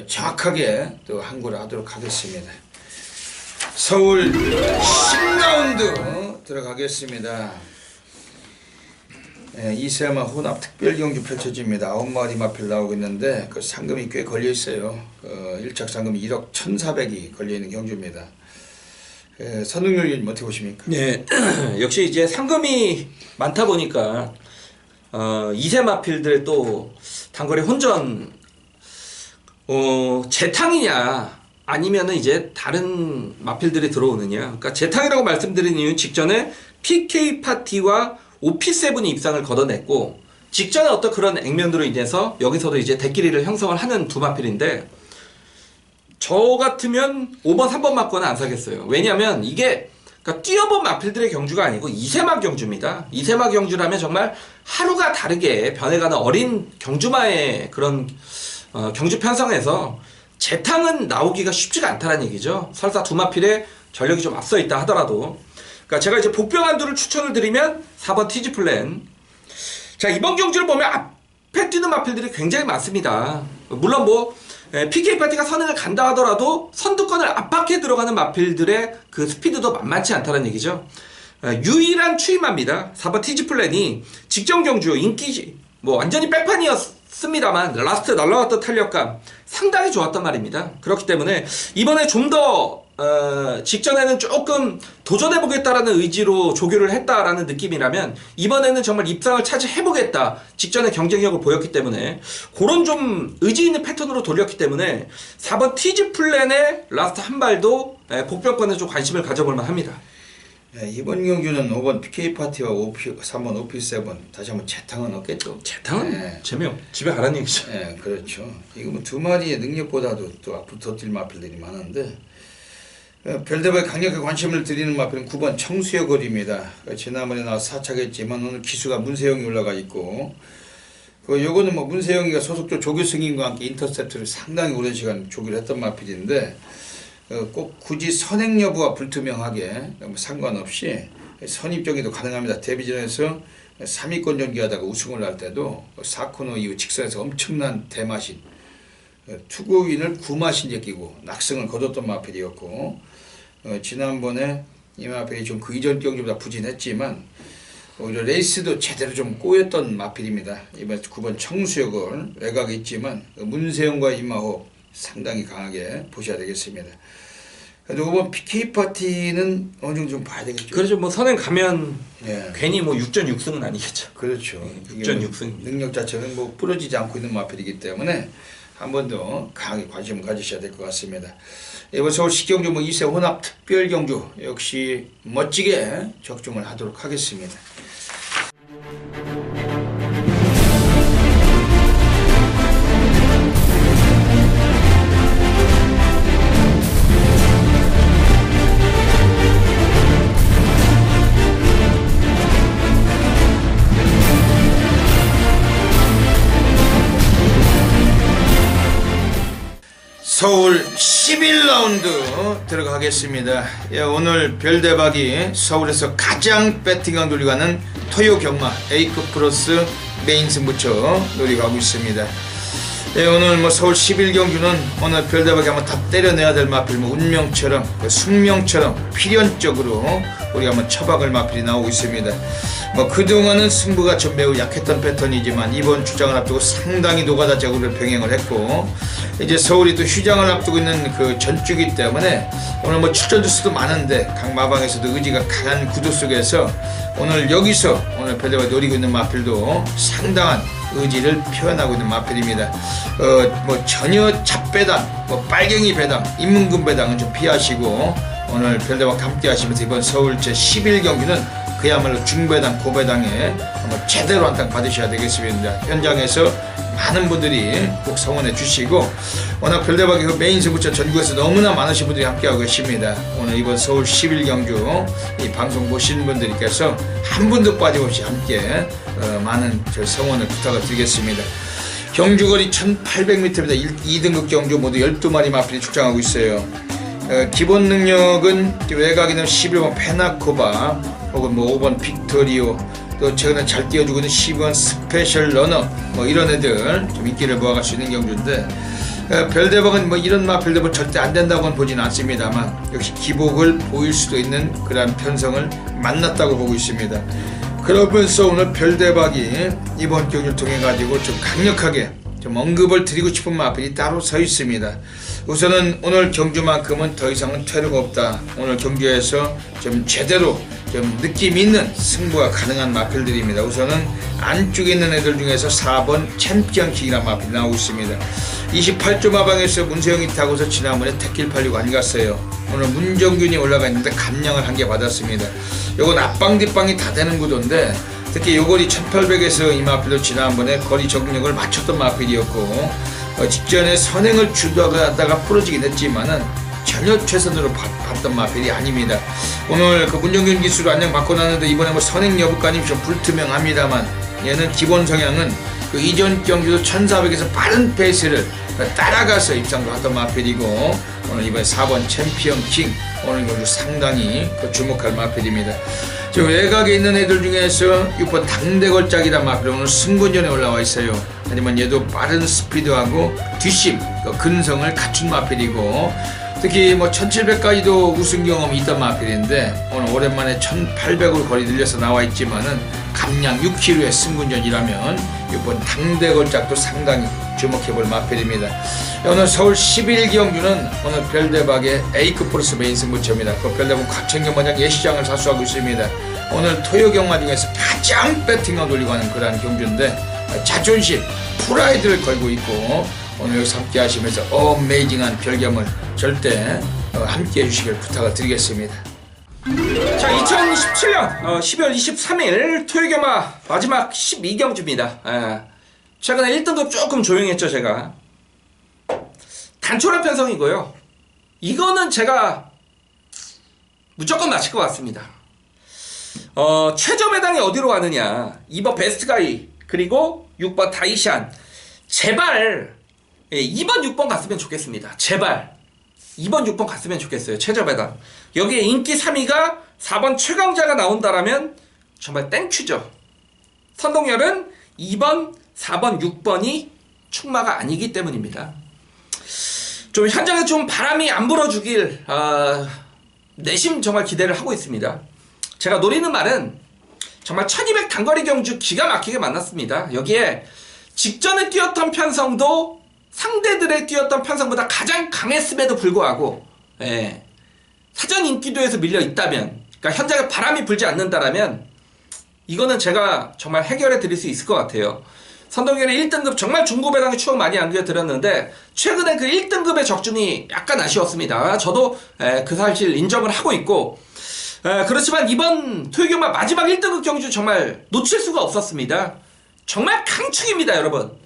정확하게 또 항구를 하도록 하겠습니다. 서울 10라운드 들어가겠습니다. 2세마 혼합 특별경주 펼쳐집니다. 9마리 마필 나오고 있는데 그 상금이 꽤 걸려 있어요. 1착 상금이 1억 1,400이 걸려 있는 경주입니다. 선흥률님 어떻게 보십니까? 네, 역시 이제 상금이 많다 보니까 2세 마필들의 또 단거리 혼전 재탕이냐 아니면은 이제 다른 마필들이 들어오느냐. 그러니까 재탕이라고 말씀드린 이유는 직전에 PK 파티와 OP7이 입상을 걷어냈고 직전에 어떤 그런 액면으로 인해서 여기서도 이제 대끼리를 형성을 하는 두 마필인데 저 같으면 5번 3번 맞고는 안 사겠어요. 왜냐면 이게 그러니까 뛰어본 마필들의 경주가 아니고 2세마 경주입니다. 2세마 경주라면 정말 하루가 다르게 변해가는 어린 경주마의 그런 경주 편성에서 재탕은 나오기가 쉽지가 않다는 얘기죠. 설사 두 마필의 전력이 좀 앞서 있다 하더라도. 그러니까 제가 이제 복병 한두를 추천을 드리면 4번 티지 플랜. 자, 이번 경주를 보면 앞에 뛰는 마필들이 굉장히 많습니다. 물론 뭐 PK 파티가 선행을 간다 하더라도 선두권을 압박해 들어가는 마필들의 그 스피드도 만만치 않다는 얘기죠. 유일한 추임마입니다. 4번 티지 플랜이 직전 경주 인기 뭐 완전히 백판이었습니다만 라스트 날라왔던 탄력감 상당히 좋았단 말입니다. 그렇기 때문에 이번에 좀 더 직전에는 조금 도전해보겠다라는 의지로 조교를 했다라는 느낌이라면 이번에는 정말 입상을 차지해보겠다 직전에 경쟁력을 보였기 때문에 그런 좀 의지 있는 패턴으로 돌렸기 때문에 4번 티즈 플랜의 라스트 한 발도 복병권에 좀 관심을 가져볼만 합니다. 이번 경주는 5번 PK파티와 3번 OP7 다시 한번 재탕은 없겠죠? 재탕은 집에 가라는 얘기죠. 네, 그렇죠. 이거 뭐 두 마리의 능력보다도 또 앞으로 더 뛸 마필들이 많은데 별대박에 강력하게 관심을 드리는 마필은 9번 청수여 거리입니다. 지난번에 나와서 4착했지만 오늘 기수가 문세영이 올라가 있고 요거는 뭐 문세영이가 소속조 조교 승인과 함께 인터셉트를 상당히 오랜 시간 조교를 했던 마필인데 꼭 굳이 선행 여부와 불투명하게 상관없이 선입정의도 가능합니다. 데뷔전에서 3위권 전개하다가 우승을 할 때도 4코너 이후 직선에서 엄청난 대마신 투구인을 9마신 제끼고 낙승을 거뒀던 마필이었고 지난번에 이 마필이 좀 그 이전 경기보다 부진했지만 오히려 레이스도 제대로 좀 꼬였던 마필입니다. 이번에 9번 청수역을 외곽에 있지만 문세영과 임마호 상당히 강하게 보셔야 되겠습니다. 그래도 5번 PK파티는 어느 정도 좀 봐야 되겠죠. 그렇죠. 뭐 선행 가면 괜히 뭐 6전 6승은 아니겠죠. 그렇죠. 6전 6승. 능력 자체는 뭐 부러지지 않고 있는 마필이기 때문에 한 번 더 강하게 관심을 가지셔야 될 것 같습니다. 이번 서울 시경주 뭐 2세 혼합 특별 경주 역시 멋지게 적중을 하도록 하겠습니다. 서울 11라운드 들어가겠습니다. 예, 오늘 별대박이 서울에서 가장 배팅강 돌려가는 토요 경마 A급 플러스 메인 승부처 노려가고 있습니다. 예, 오늘 뭐 서울 11경주는 오늘 별대박이 한번 다 때려내야 될 마필, 뭐 운명처럼, 숙명처럼 필연적으로 우리가 한번 처박을 마필이 나오고 있습니다. 뭐 그동안은 승부가 좀 매우 약했던 패턴이지만 이번 주장을 앞두고 상당히 노가다적으로 병행을 했고, 이제 서울이 또 휴장을 앞두고 있는 그 전주기 때문에 오늘 뭐 출전주 수도 많은데 각 마방에서도 의지가 강한 구도 속에서 오늘 여기서 오늘 별대박이 노리고 있는 마필도 상당한 의지를 표현하고 있는 마필입니다. 뭐 전혀 잡배당, 뭐 빨갱이 배당, 인문금 배당은 좀 피하시고 오늘 별대박 함께 하시면서 이번 서울 제11경기는 그야말로 중배당, 고배당에 한번 제대로 한탕 받으셔야 되겠습니다. 현장에서 많은 분들이 꼭 성원해 주시고, 워낙 별대박이 그 메인 승부처 전국에서 너무나 많으신 분들이 함께하고 계십니다. 오늘 이번 서울 11경주 이 방송 보신 분들께서 한 분도 빠짐없이 함께 많은 성원을 부탁을 드리겠습니다. 경주거리 1800m입니다. 2등급 경주 모두 12마리 마필이 출장하고 있어요. 기본 능력은 외곽에는 11번 페나코바 혹은 뭐 5번 빅토리오, 또 최근에 잘 뛰어주고 있는 12번 스페셜 러너, 뭐 이런 애들 좀 인기를 모아갈 수 있는 경주인데, 별대박은 뭐 이런 마필대박 절대 안 된다고는 보지는 않습니다만 역시 기복을 보일 수도 있는 그러한 편성을 만났다고 보고 있습니다. 그러면서 오늘 별대박이 이번 경주를 통해 가지고 좀 강력하게 좀 언급을 드리고 싶은 마필이 따로 서 있습니다. 우선은 오늘 경주만큼은 더 이상은 퇴로가 없다. 오늘 경주에서 좀 제대로 좀 느낌 있는 승부가 가능한 마필들입니다. 우선은 안쪽에 있는 애들 중에서 4번 챔피언킹이라는 마필이 나오고 있습니다. 28조 마방에서 문세영이 타고서 지난번에 택길 팔리고 안 갔어요. 오늘 문정균이 올라가 있는데 감량을 한 개 받았습니다. 요건 앞방 뒷방이 다 되는 구도인데, 특히 요거리 1800에서 이 마필도 지난번에 거리 적응력을 맞췄던 마필이었고, 직전에 선행을 주도하다가 부러지긴 했지만은 전혀 최선으로 봤던 마필이 아닙니다. 오늘 그 문정균 기수로 안녕 받고 나는데 이번에 뭐 선행 여부까지 좀 불투명합니다만, 얘는 기본 성향은 그 이전 경주도 1400에서 빠른 페이스를 따라가서 입상도 했던 마필이고, 오늘 이번에 4번 챔피언 킹 오늘 경주 상당히 그 주목할 마필입니다. 저 외곽에 있는 애들 중에서 6번 당대걸작이란 마필 오늘 승분전에 올라와 있어요. 하지만 얘도 빠른 스피드하고 뒷심, 근성을 갖춘 마필이고, 특히 뭐 1700까지도 우승 경험이 있던 마필인데 오늘 오랜만에 1800으로 거리 늘려서 나와 있지만은 감량 6km의 승분전이라면 6번 당대걸작도 상당히 주목해볼 마필입니다. 오늘 서울 11경주는 오늘 별대박의 A급 프로스 메인 승부처입니다. 그 별대박 곽천경마장 예시장을 사수하고 있습니다. 오늘 토요경마 중에서 가장 배팅을 돌리고 하는 그러한 경주인데 자존심, 프라이드를 걸고 있고, 오늘 여기서 함께 하시면서 어메이징한 별겸을 절대 함께 해주시길 부탁을 드리겠습니다. 자, 2017년 12월 23일 토요경마 마지막 12경주입니다. 최근에 1등급 조금 조용했죠. 제가 단촐한 편성이고요. 이거는 제가 무조건 맞힐 것 같습니다. 최저 배당이 어디로 가느냐, 2번 베스트가이 그리고 6번 다이샨. 제발 2번 6번 갔으면 좋겠습니다. 제발 2번 6번 갔으면 좋겠어요. 최저 배당. 여기에 인기 3위가 4번 최강자가 나온다라면 정말 땡큐죠. 선동열은 2번 4번 6번이 충마가 아니기 때문입니다. 좀 현장에 좀 바람이 안 불어주길 내심 정말 기대를 하고 있습니다. 제가 노리는 말은 정말 1200 단거리 경주 기가 막히게 만났습니다. 여기에 직전에 뛰었던 편성도 상대들의 뛰었던 편성보다 가장 강했음에도 불구하고 사전 인기도에서 밀려 있다면, 그러니까 현장에 바람이 불지 않는다라면 이거는 제가 정말 해결해 드릴 수 있을 것 같아요. 선동열의 1등급 정말 중고배당의 추억 많이 안겨드렸는데 최근에 그 1등급의 적중이 약간 아쉬웠습니다. 저도 그 사실 인정을 하고 있고, 그렇지만 이번 토요경마 마지막 1등급 경주 정말 놓칠 수가 없었습니다. 정말 강축입니다, 여러분.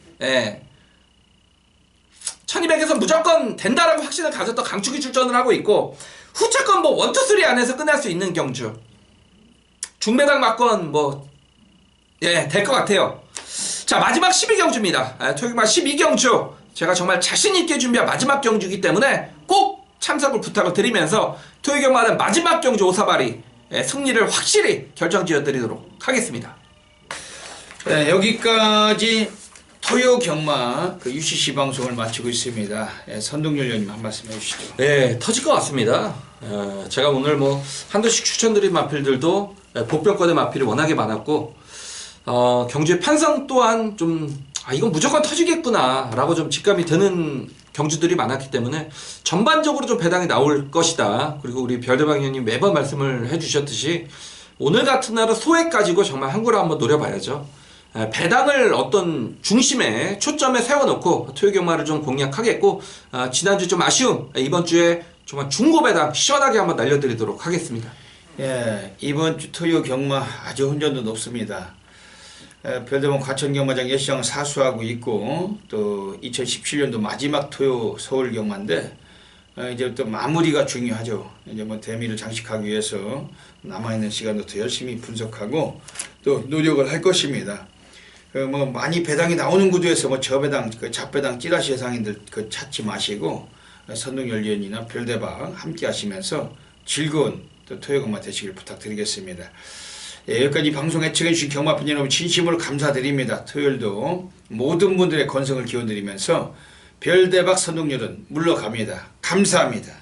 1200에서 무조건 된다라고 확신을 가졌던 강축이 출전을 하고 있고, 후차권 뭐 1, 2, 3 안에서 끝날 수 있는 경주, 중배당 막권 될 것 같아요. 자, 마지막 12경주입니다. 토요경마 12경주 제가 정말 자신있게 준비한 마지막 경주이기 때문에 꼭 참석을 부탁을 드리면서 토요경마는 마지막 경주 오사바리 승리를 확실히 결정지어 드리도록 하겠습니다. 네, 여기까지 토요 경마 그 UCC 방송을 마치고 있습니다. 예, 선동열 의원님 한 말씀 해주시죠. 네, 터질 것 같습니다. 제가 오늘 뭐 한두씩 추천드린 마필들도 복병권의 마필이 워낙에 많았고 경주의 판상 또한 좀 이건 무조건 터지겠구나 라고 좀 직감이 드는 경주들이 많았기 때문에 전반적으로 좀 배당이 나올 것이다. 그리고 우리 별대방 의원님 매번 말씀을 해주셨듯이 오늘 같은 날은 소액 가지고 정말 한 구라 한번 노려봐야죠. 배당을 어떤 중심에 초점에 세워놓고 토요경마를 좀 공략하겠고 지난주 좀 아쉬움 이번 주에 정말 중고 배당 시원하게 한번 날려드리도록 하겠습니다. 예, 이번 주 토요 경마 아주 혼전도 높습니다. 별대봉 과천경마장 예시장을 사수하고 있고 또 2017년도 마지막 토요 서울 경마인데 이제 또 마무리가 중요하죠. 이제 뭐 대미를 장식하기 위해서 남아있는 시간도 더 열심히 분석하고 또 노력을 할 것입니다. 뭐 많이 배당이 나오는 구도에서 뭐 저배당, 그 잡배당 찌라시 예상인들 그 찾지 마시고 선동열 의원이나 별대방 함께 하시면서 즐거운 또 토요경마 되시길 부탁드리겠습니다. 예, 여기까지 방송 애청해주신 경마팬 여러분 진심으로 감사드립니다. 토요일도 모든 분들의 건성을 기원드리면서 별대박 선동열은 물러갑니다. 감사합니다.